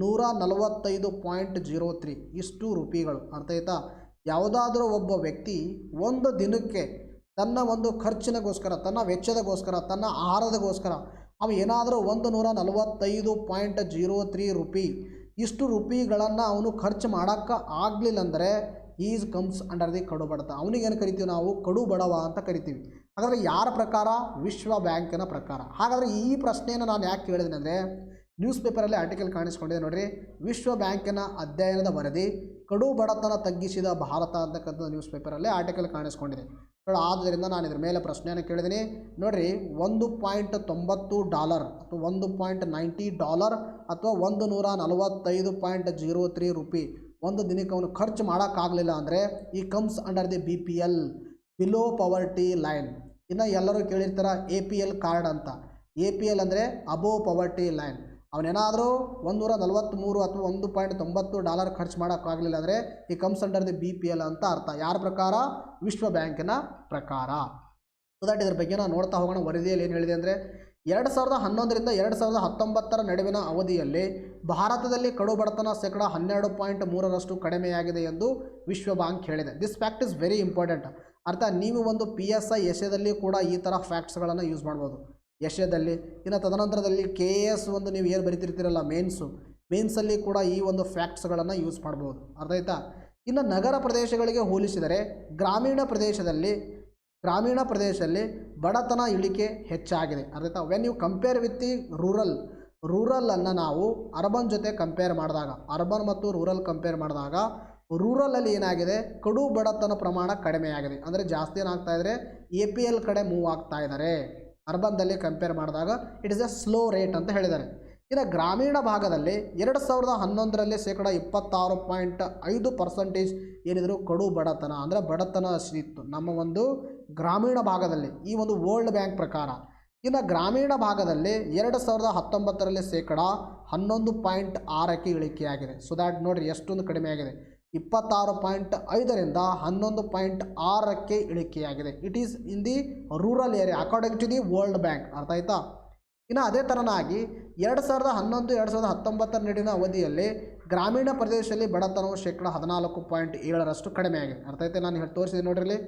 145.03 ಇಷ್ಟು ರೂಪಾಯಿಗಳು. ಅರ್ಥ ಆಯ್ತಾ? ಯಾವುದಾದ್ರೂ ಒಬ್ಬ ವ್ಯಕ್ತಿ ಒಂದು ದಿನಕ್ಕೆ ತನ್ನ ಒಂದು ಖರ್ಚಿನಗೋಸ್ಕರ, ತನ್ನ ವೆಚ್ಚದಗೋಸ್ಕರ, ತನ್ನ ಆಹಾರದಗೋಸ್ಕರ ಅವು ಏನಾದರೂ 145.03 ರೂಪಾಯಿ ಇಷ್ಟು ರೂಪಾಯಿಗಳನ್ನು ಅವನು ಖರ್ಚು ಮಾಡೋಕ್ಕೆ ಆಗಲಿಲ್ಲ ಅಂದರೆ ಈಸ್ ಕಮ್ಸ್ ಅಂಡರ್ ದಿ ಕಡು ಬಡತ. ಅವನಿಗೇನು ಕರಿತೀವಿ ನಾವು? ಕಡು ಬಡವ ಅಂತ ಕರಿತೀವಿ. ಹಾಗಾದರೆ ಯಾರ ಪ್ರಕಾರ? ವಿಶ್ವ ಬ್ಯಾಂಕಿನ ಪ್ರಕಾರ. ಹಾಗಾದರೆ ಈ ಪ್ರಶ್ನೆಯನ್ನು ನಾನು ಯಾಕೆ ಕೇಳಿದ್ದೀನಿ ಅಂದರೆ, ನ್ಯೂಸ್ ಪೇಪರಲ್ಲಿ ಆರ್ಟಿಕಲ್ ಕಾಣಿಸ್ಕೊಂಡಿದೆ ನೋಡಿರಿ, ವಿಶ್ವ ಬ್ಯಾಂಕಿನ ಅಧ್ಯಯನದ ವರದಿ ಕಡು ಬಡತನ ತಗ್ಗಿಸಿದ ಭಾರತ ಅಂತಕ್ಕಂಥ ನ್ಯೂಸ್ ಪೇಪರಲ್ಲಿ ಆರ್ಟಿಕಲ್ ಕಾಣಿಸ್ಕೊಂಡಿದೆ. ಆದ್ದರಿಂದ ನಾನು ಇದ್ರ ಮೇಲೆ ಪ್ರಶ್ನೆಯನ್ನು ಕೇಳಿದ್ದೀನಿ. ನೋಡಿರಿ, $1.90 ಅಥವಾ $1.90 ಅಥವಾ $145.03 ರೂಪಾಯಿ ಒಂದು ದಿನಕ್ಕೆ ಅವನು ಖರ್ಚು ಮಾಡೋಕ್ಕಾಗಲಿಲ್ಲ ಅಂದರೆ ಈ comes under the BPL, below ಪವರ್ಟಿ line. ಇನ್ನು ಎಲ್ಲರೂ ಕೇಳಿರ್ತಾರೆ APL ಕಾರ್ಡ್ ಅಂತ. APL ಅಂದರೆ ಅಬೋವ್ ಪವರ್ಟಿ ಲೈನ್. ಅವನೇನಾದರೂ 143 ಅಥವಾ $1.90 ಖರ್ಚು ಮಾಡೋಕ್ಕಾಗಲಿಲ್ಲ ಅಂದರೆ ಈ ಕಮ್ಸ್ ಅಂಡರ್ ದಿ BPL ಅಂತ ಅರ್ಥ. ಯಾರ ಪ್ರಕಾರ? ವಿಶ್ವ ಬ್ಯಾಂಕಿನ ಪ್ರಕಾರ. ಸೊ ದಟ್ ಇದ್ರ ಬಗ್ಗೆ ನಾವು ನೋಡ್ತಾ ಹೋಗೋಣ. ವರದಿಯಲ್ಲಿ ಏನು ಹೇಳಿದೆ ಅಂದರೆ 2011ರಿಂದ 2019 ನಡುವಿನ ಅವಧಿಯಲ್ಲಿ ಭಾರತದಲ್ಲಿ ಕಡು ಬಡತನ 12.3% ಕಡಿಮೆಯಾಗಿದೆ ಎಂದು ವಿಶ್ವ ಬ್ಯಾಂಕ್ ಹೇಳಿದೆ. This fact is very important. ಅರ್ಥ, ನೀವು ಒಂದು PSI ಎಸ್ಎದಲ್ಲಿ ಕೂಡ ಈ ಥರ ಫ್ಯಾಕ್ಟ್ಸ್ಗಳನ್ನು ಯೂಸ್ ಮಾಡ್ಬೋದು ಎಸ್ಎದಲ್ಲಿ. ಇನ್ನು ತದನಂತರದಲ್ಲಿ KS ಒಂದು ನೀವು ಏನು ಬರಿತಿರ್ತೀರಲ್ಲ ಮೇನ್ಸಲ್ಲಿ ಕೂಡ ಈ ಒಂದು ಫ್ಯಾಕ್ಟ್ಸ್ಗಳನ್ನು ಯೂಸ್ ಮಾಡ್ಬೋದು. ಅರ್ಥ ಆಯ್ತಾ? ಇನ್ನು ನಗರ ಪ್ರದೇಶಗಳಿಗೆ ಹೋಲಿಸಿದರೆ ಗ್ರಾಮೀಣ ಪ್ರದೇಶದಲ್ಲಿ ಬಡತನ ಇಳಿಕೆ ಹೆಚ್ಚಾಗಿದೆ. ಅರ್ಥ ಆಯ್ತಾ? When you compare with the ರೂರಲನ್ನು ನಾವು ಅರ್ಬನ್ ಜೊತೆ ಕಂಪೇರ್ ಮಾಡಿದಾಗ, ಅರ್ಬನ್ ಮತ್ತು ರೂರಲ್ ಕಂಪೇರ್ ಮಾಡಿದಾಗ ರೂರಲಲ್ಲಿ ಏನಾಗಿದೆ? ಕಡು ಬಡತನ ಪ್ರಮಾಣ ಕಡಿಮೆಯಾಗಿದೆ. ಅಂದರೆ ಜಾಸ್ತಿ ಏನಾಗ್ತಾ ಇದ್ದಾರೆ? APL ಕಡೆ ಮೂವ್ ಆಗ್ತಾ ಇದ್ದಾರೆ. ಅರ್ಬನ್ದಲ್ಲಿ ಕಂಪೇರ್ ಮಾಡಿದಾಗ it is A slow rate ಅಂತ ಹೇಳಿದ್ದಾರೆ. ಇನ್ನು ಗ್ರಾಮೀಣ ಭಾಗದಲ್ಲಿ 2011ರಲ್ಲಿ 26.5% ಏನಿದ್ರು ಕಡು ಬಡತನ, ಅಂದರೆ ಬಡತನ ಇತ್ತು ನಮ್ಮ ಒಂದು ಗ್ರಾಮೀಣ ಭಾಗದಲ್ಲಿ, ಈ ಒಂದು ವರ್ಲ್ಡ್ ಬ್ಯಾಂಕ್ ಪ್ರಕಾರ. ಇನ್ನು ಗ್ರಾಮೀಣ ಭಾಗದಲ್ಲಿ 2019ರಲ್ಲಿ 11.6ಕ್ಕೆ ಇಳಿಕೆಯಾಗಿದೆ. ಸೊ ದ್ಯಾಟ್ ನೋಡಿರಿ ಎಷ್ಟೊಂದು ಕಡಿಮೆ ಆಗಿದೆ. 26.5ರಿಂದ 11.6ಕ್ಕೆ ಇಳಿಕೆಯಾಗಿದೆ. It is in the rural area according to the world bank. ಅರ್ಥ ಆಯ್ತಾ? ಇನ್ನು ಅದೇ ಥರನಾಗಿ 2011-2019 ನಡುವಿನ ಅವಧಿಯಲ್ಲಿ ಗ್ರಾಮೀಣ ಪ್ರದೇಶದಲ್ಲಿ ಬಡತನವು 14.7% ಕಡಿಮೆಯಾಗಿದೆ. ಅರ್ಥ ಆಯ್ತಾ? ನಾನು ತೋರಿಸಿದೆ ನೋಡ್ರಿ,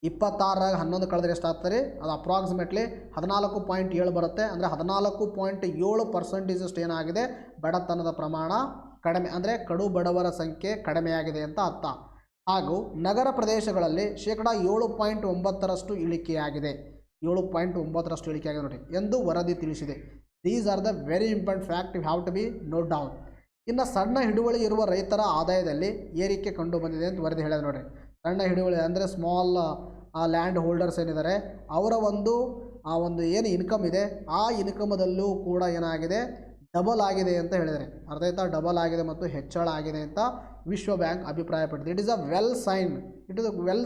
26 11 ಕಳೆದ್ರೆ ಎಷ್ಟಾಗ್ತಾರೆ? ಅದು ಅಪ್ರಾಕ್ಸಿಮೇಟ್ಲಿ 14.7 ಬರುತ್ತೆ. ಅಂದರೆ 14.7% ಏನಾಗಿದೆ? ಬಡತನದ ಪ್ರಮಾಣ ಕಡಿಮೆ, ಅಂದರೆ ಕಡು ಬಡವರ ಸಂಖ್ಯೆ ಕಡಿಮೆಯಾಗಿದೆ ಅಂತ ಅರ್ಥ. ಹಾಗೂ ನಗರ ಪ್ರದೇಶಗಳಲ್ಲಿ 7.9% ಇಳಿಕೆಯಾಗಿದೆ. 7.9% ಇಳಿಕೆಯಾಗಿದೆ ನೋಡಿ ಎಂದು ವರದಿ ತಿಳಿಸಿದೆ. These are the very important fact you have to be note down. ಇನ್ನು ಸಣ್ಣ ಹಿಡುವಳಿ ಇರುವ ರೈತರ ಆದಾಯದಲ್ಲಿ ಏರಿಕೆ ಕಂಡು ಬಂದಿದೆ ಅಂತ ವರದಿ ಹೇಳಿದೆ ನೋಡಿರಿ. ಸಣ್ಣ ಹಿಡುವಳಿ ಅಂದರೆ ಸ್ಮಾಲ್ ಲ್ಯಾಂಡ್ ಹೋಲ್ಡರ್ಸ್ ಏನಿದ್ದಾರೆ ಅವರ ಒಂದು ಏನು ಇನ್ಕಮ್ ಇದೆ ಆ ಇನ್ಕಮದಲ್ಲೂ ಕೂಡ ಏನಾಗಿದೆ? ಡಬಲ್ ಆಗಿದೆ ಅಂತ ಹೇಳಿದರೆ. ಅರ್ಥ ಆಯ್ತಾ? ಡಬಲ್ ಆಗಿದೆ ಮತ್ತು ಹೆಚ್ಚಳ ಆಗಿದೆ ಅಂತ ವಿಶ್ವ ಬ್ಯಾಂಕ್ ಅಭಿಪ್ರಾಯಪಟ್ಟಿದೆ. It is a well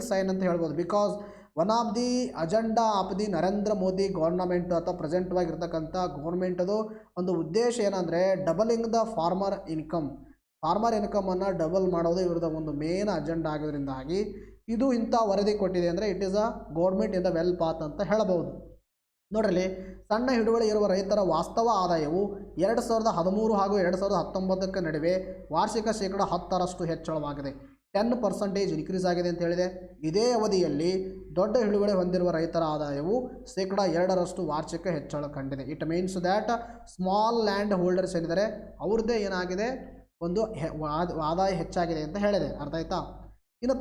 sign ಅಂತ ಹೇಳ್ಬೋದು. Because one of the agenda of the Narendra Modi government ಅಥವಾ ಪ್ರೆಸೆಂಟ್ವಾಗಿರ್ತಕ್ಕಂಥ ಗೌರ್ಮೆಂಟದು ಒಂದು ಉದ್ದೇಶ ಏನಂದರೆ ಡಬಲಿಂಗ್ ದ ಫಾರ್ಮರ್ ಇನ್ಕಮನ್ನು ಡಬಲ್ ಮಾಡೋದು ಇವ್ರದ್ದು ಒಂದು ಮೇನ್ ಅಜೆಂಡಾ ಆಗಿರೋದ್ರಿಂದಾಗಿ ಇದು ಇಂಥ ವರದಿ ಕೊಟ್ಟಿದೆ. ಅಂದರೆ it is a government in the well path ಅಂತ ಹೇಳಬಹುದು. ನೋಡ್ರಲ್ಲಿ, ಸಣ್ಣ ಹಿಡುವಳಿ ಇರುವ ರೈತರ ವಾಸ್ತವ ಆದಾಯವು 2013 ಹಾಗೂ 2019ಕ್ಕೆ ನಡುವೆ ವಾರ್ಷಿಕ 10% ಹೆಚ್ಚಳವಾಗಿದೆ. 10% ಇನ್ಕ್ರೀಸ್ ಆಗಿದೆ ಅಂತ ಹೇಳಿದೆ. ಇದೇ ಅವಧಿಯಲ್ಲಿ ದೊಡ್ಡ ಹಿಡುವಳಿ ಹೊಂದಿರುವ ರೈತರ ಆದಾಯವು 2% ವಾರ್ಷಿಕ ಹೆಚ್ಚಳ ಕಂಡಿದೆ. It means that small land holders ಏನಿದ್ದಾರೆ ಅವ್ರದ್ದೇ ಏನಾಗಿದೆ? ಒಂದು ಆದಾಯ ಹೆಚ್ಚಾಗಿದೆ ಅಂತ ಹೇಳಿದೆ. ಅರ್ಥ ಆಯ್ತಾ? ಇನ್ನು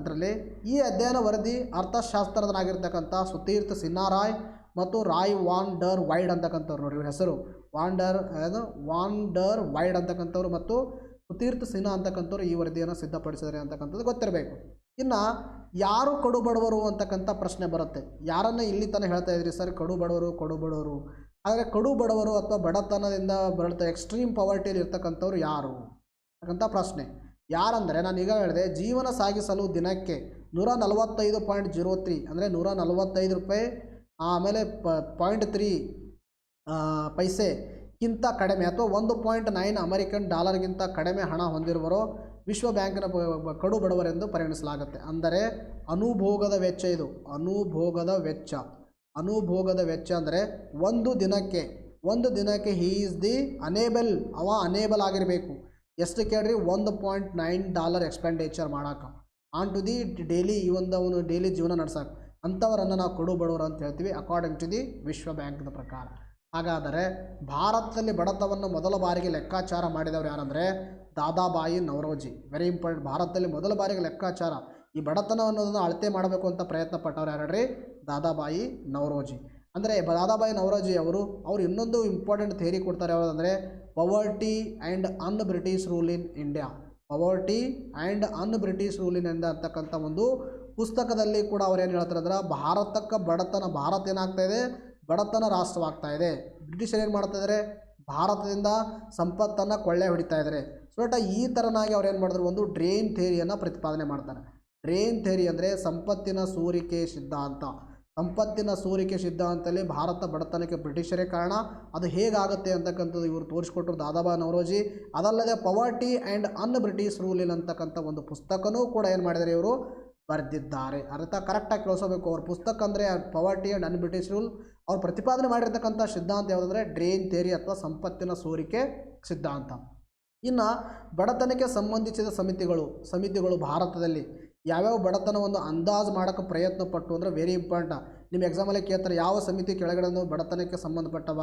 ಇದರಲ್ಲಿ ಈ ಅಧ್ಯಯನ ವರದಿ ಅರ್ಥಶಾಸ್ತ್ರದನಾಗಿರ್ತಕ್ಕಂಥ ಸುತೀರ್ಥ ಸಿನ್ಹಾ ರಾಯ್ ಮತ್ತು ರಾಯ್ ವಾನ್ ಡರ್ ವೈಡ್ ಅಂತಕ್ಕಂಥವ್ರು ನೋಡಿ, ಇವ್ರ ಹೆಸರು ವಾನ್ ಡರ್ ವೈಡ್ ಅಂತಕ್ಕಂಥವ್ರು ಮತ್ತು ಸುತೀರ್ಥ ಸಿನ್ಹಾ ಅಂತಕ್ಕಂಥವ್ರು ಈ ವರದಿಯನ್ನು ಸಿದ್ಧಪಡಿಸಿದ್ದಾರೆ ಅಂತಕ್ಕಂಥದ್ದು ಗೊತ್ತಿರಬೇಕು. ಇನ್ನು ಯಾರು ಕಡು ಬಡವರು ಅಂತಕ್ಕಂಥ ಪ್ರಶ್ನೆ ಬರುತ್ತೆ. ಯಾರನ್ನು ಇಲ್ಲಿ ತನಕ ಹೇಳ್ತಾ ಇದ್ರಿ ಸರ್ ಕಡು ಬಡವರು ಆದರೆ ಕಡು ಬಡವರು ಅಥವಾ ಬಡತನದಿಂದ ಬರತ ಎಕ್ಸ್ಟ್ರೀಮ್ ಪಾವರ್ಟಿಯಲ್ಲಿ ಇರ್ತಕ್ಕಂಥವ್ರು ಯಾರು ಅಂತಕ್ಕಂಥ ಪ್ರಶ್ನೆ. ಯಾರಂದರೆ ನಾನು ಈಗ ಹೇಳಿದೆ, ಜೀವನ ಸಾಗಿಸಲು ದಿನಕ್ಕೆ 145.03 ಅಂದರೆ 145 ರೂಪಾಯಿ ಆಮೇಲೆ 0.3 ಪೈಸೆಗಿಂತ ಕಡಿಮೆ ಅಥವಾ 1.9 ಅಮೆರಿಕನ್ ಡಾಲರ್ಗಿಂತ ಕಡಿಮೆ ಹಣ ಹೊಂದಿರುವವರು ವಿಶ್ವ ಬ್ಯಾಂಕಿನ ಕಡು ಬಡವರೆಂದು ಪರಿಗಣಿಸಲಾಗುತ್ತೆ. ಅಂದರೆ ಅನುಭೋಗದ ವೆಚ್ಚ, ಇದು ಅನುಭೋಗದ ವೆಚ್ಚ ಅಂದರೆ ಒಂದು ದಿನಕ್ಕೆ ಹೀ ಈಸ್ ದಿ ಅನೇಬಲ್ ಆಗಿರಬೇಕು. ಎಷ್ಟು ಕೇಳ್ರಿ, $1.9 ಎಕ್ಸ್ಪೆಂಡಿಚರ್ ಮಾಡೋಕೆ ಆನ್ ಟು ದಿ ಡೈಲಿ, ಈ ಒಂದು ಅವನು ಡೈಲಿ ಜೀವನ ನಡ್ಸೋಕೆ. ಅಂಥವರನ್ನು ನಾವು ಕಡು ಬಡವರು ಅಂತ ಹೇಳ್ತೀವಿ ಅಕಾರ್ಡಿಂಗ್ ಟು ದಿ ವಿಶ್ವ ಬ್ಯಾಂಕ್ನ ಪ್ರಕಾರ. ಹಾಗಾದರೆ ಭಾರತದಲ್ಲಿ ಬಡತನವನ್ನು ಮೊದಲ ಬಾರಿಗೆ ಲೆಕ್ಕಾಚಾರ ಮಾಡಿದವರು ಯಾರಂದರೆ ದಾದಾಬಾಯಿ ನವರೋಜಿ. Very important. ಭಾರತದಲ್ಲಿ ಮೊದಲ ಬಾರಿಗೆ ಲೆಕ್ಕಾಚಾರ ಈ ಬಡತನ ಅನ್ನೋದನ್ನು ಅಳತೆ ಮಾಡಬೇಕು ಅಂತ ಪ್ರಯತ್ನ ಪಟ್ಟವ್ರು ಯಾರ್ರಿ, ದಾದಾಬಾಯಿ ನವರೋಜಿ. ಅಂದರೆ ದಾದಾಬಾಯಿ ನವರೋಜಿ ಅವರು ಇನ್ನೊಂದು ಇಂಪಾರ್ಟೆಂಟ್ ಥಿಯರಿ ಕೊಡ್ತಾರೆ, ಯಾವುದಂದರೆ poverty and un British rule in India. Poverty and un British rule in India ಅಂತಕ್ಕಂಥ ಒಂದು ಪುಸ್ತಕದಲ್ಲಿ ಕೂಡ ಅವ್ರು ಏನು ಹೇಳ್ತಾರೆ ಅಂದ್ರೆ ಭಾರತ ಏನಾಗ್ತಾಯಿದೆ, ಬಡತನ ರಾಷ್ಟ್ರವಾಗ್ತಾ ಇದೆ. ಬ್ರಿಟಿಷರು ಏನು ಮಾಡ್ತಾಯಿದ್ದಾರೆ, ಭಾರತದಿಂದ ಸಂಪತ್ತನ್ನು ಕೊಳ್ಳೆ ಹೊಡಿತಾ ಇದ್ದಾರೆ. ಸೊ ಈ ಥರನಾಗಿ ಅವ್ರು ಏನು ಮಾಡಿದ್ರು, ಒಂದು ಡ್ರೇನ್ ಥಿಯರಿಯನ್ನು ಪ್ರತಿಪಾದನೆ ಮಾಡ್ತಾರೆ. ಡ್ರೇನ್ ಥಿಯರಿ ಅಂದರೆ ಸಂಪತ್ತಿನ ಸೋರಿಕೆ ಸಿದ್ಧಾಂತ. ಸಂಪತ್ತಿನ ಸೋರಿಕೆ ಸಿದ್ಧಾಂತದಲ್ಲಿ ಭಾರತ ಬಡತನಕ್ಕೆ ಬ್ರಿಟಿಷರೇ ಕಾರಣ. ಅದು ಹೇಗಾಗುತ್ತೆ ಅಂತಕ್ಕಂಥದ್ದು ಇವರು ತೋರಿಸ್ಕೊಟ್ರು ದಾದಾಬಾಯಿ ನವರೋಜಿ. ಅದಲ್ಲದೆ ಪವರ್ಟಿ ಆ್ಯಂಡ್ ಅನ್ ಬ್ರಿಟಿಷ್ ರೂಲ್ ಇನ್ ಅಂತಕ್ಕಂಥ ಒಂದು ಪುಸ್ತಕನೂ ಕೂಡ ಏನು ಮಾಡಿದ್ದಾರೆ, ಇವರು ಬರೆದಿದ್ದಾರೆ. ಅರ್ಥ ಕರೆಕ್ಟಾಗಿ ಕೇಳಿಸಬೇಕು. ಅವ್ರ ಪುಸ್ತಕ ಅಂದರೆ ಪವರ್ಟಿ ಆ್ಯಂಡ್ ಅನ್ ಬ್ರಿಟಿಷ್ ರೂಲ್. ಅವ್ರು ಪ್ರತಿಪಾದನೆ ಮಾಡಿರ್ತಕ್ಕಂಥ ಸಿದ್ಧಾಂತ ಯಾವುದಂದರೆ ಡ್ರೇನ್ ಥಿಯರಿ ಅಥವಾ ಸಂಪತ್ತಿನ ಸೋರಿಕೆ ಸಿದ್ಧಾಂತ. ಇನ್ನು ಬಡತನಕ್ಕೆ ಸಂಬಂಧಿಸಿದ ಸಮಿತಿಗಳು ಭಾರತದಲ್ಲಿ ಯಾವ್ಯಾವ ಬಡತನವನ್ನು ಅಂದಾಜು ಮಾಡೋಕ್ಕೆ ಪ್ರಯತ್ನ ಪಟ್ಟು ಅಂದರೆ ವೆರಿ ಇಂಪಾರ್ಟೆಂಟ್. ನಿಮ್ಮ ಎಕ್ಸಾಮಲ್ಲಿ ಕೇಳ್ತಾರೆ ಯಾವ ಸಮಿತಿ ಕೆಳಗಡೆ ಬಡತನಕ್ಕೆ ಸಂಬಂಧಪಟ್ಟವ,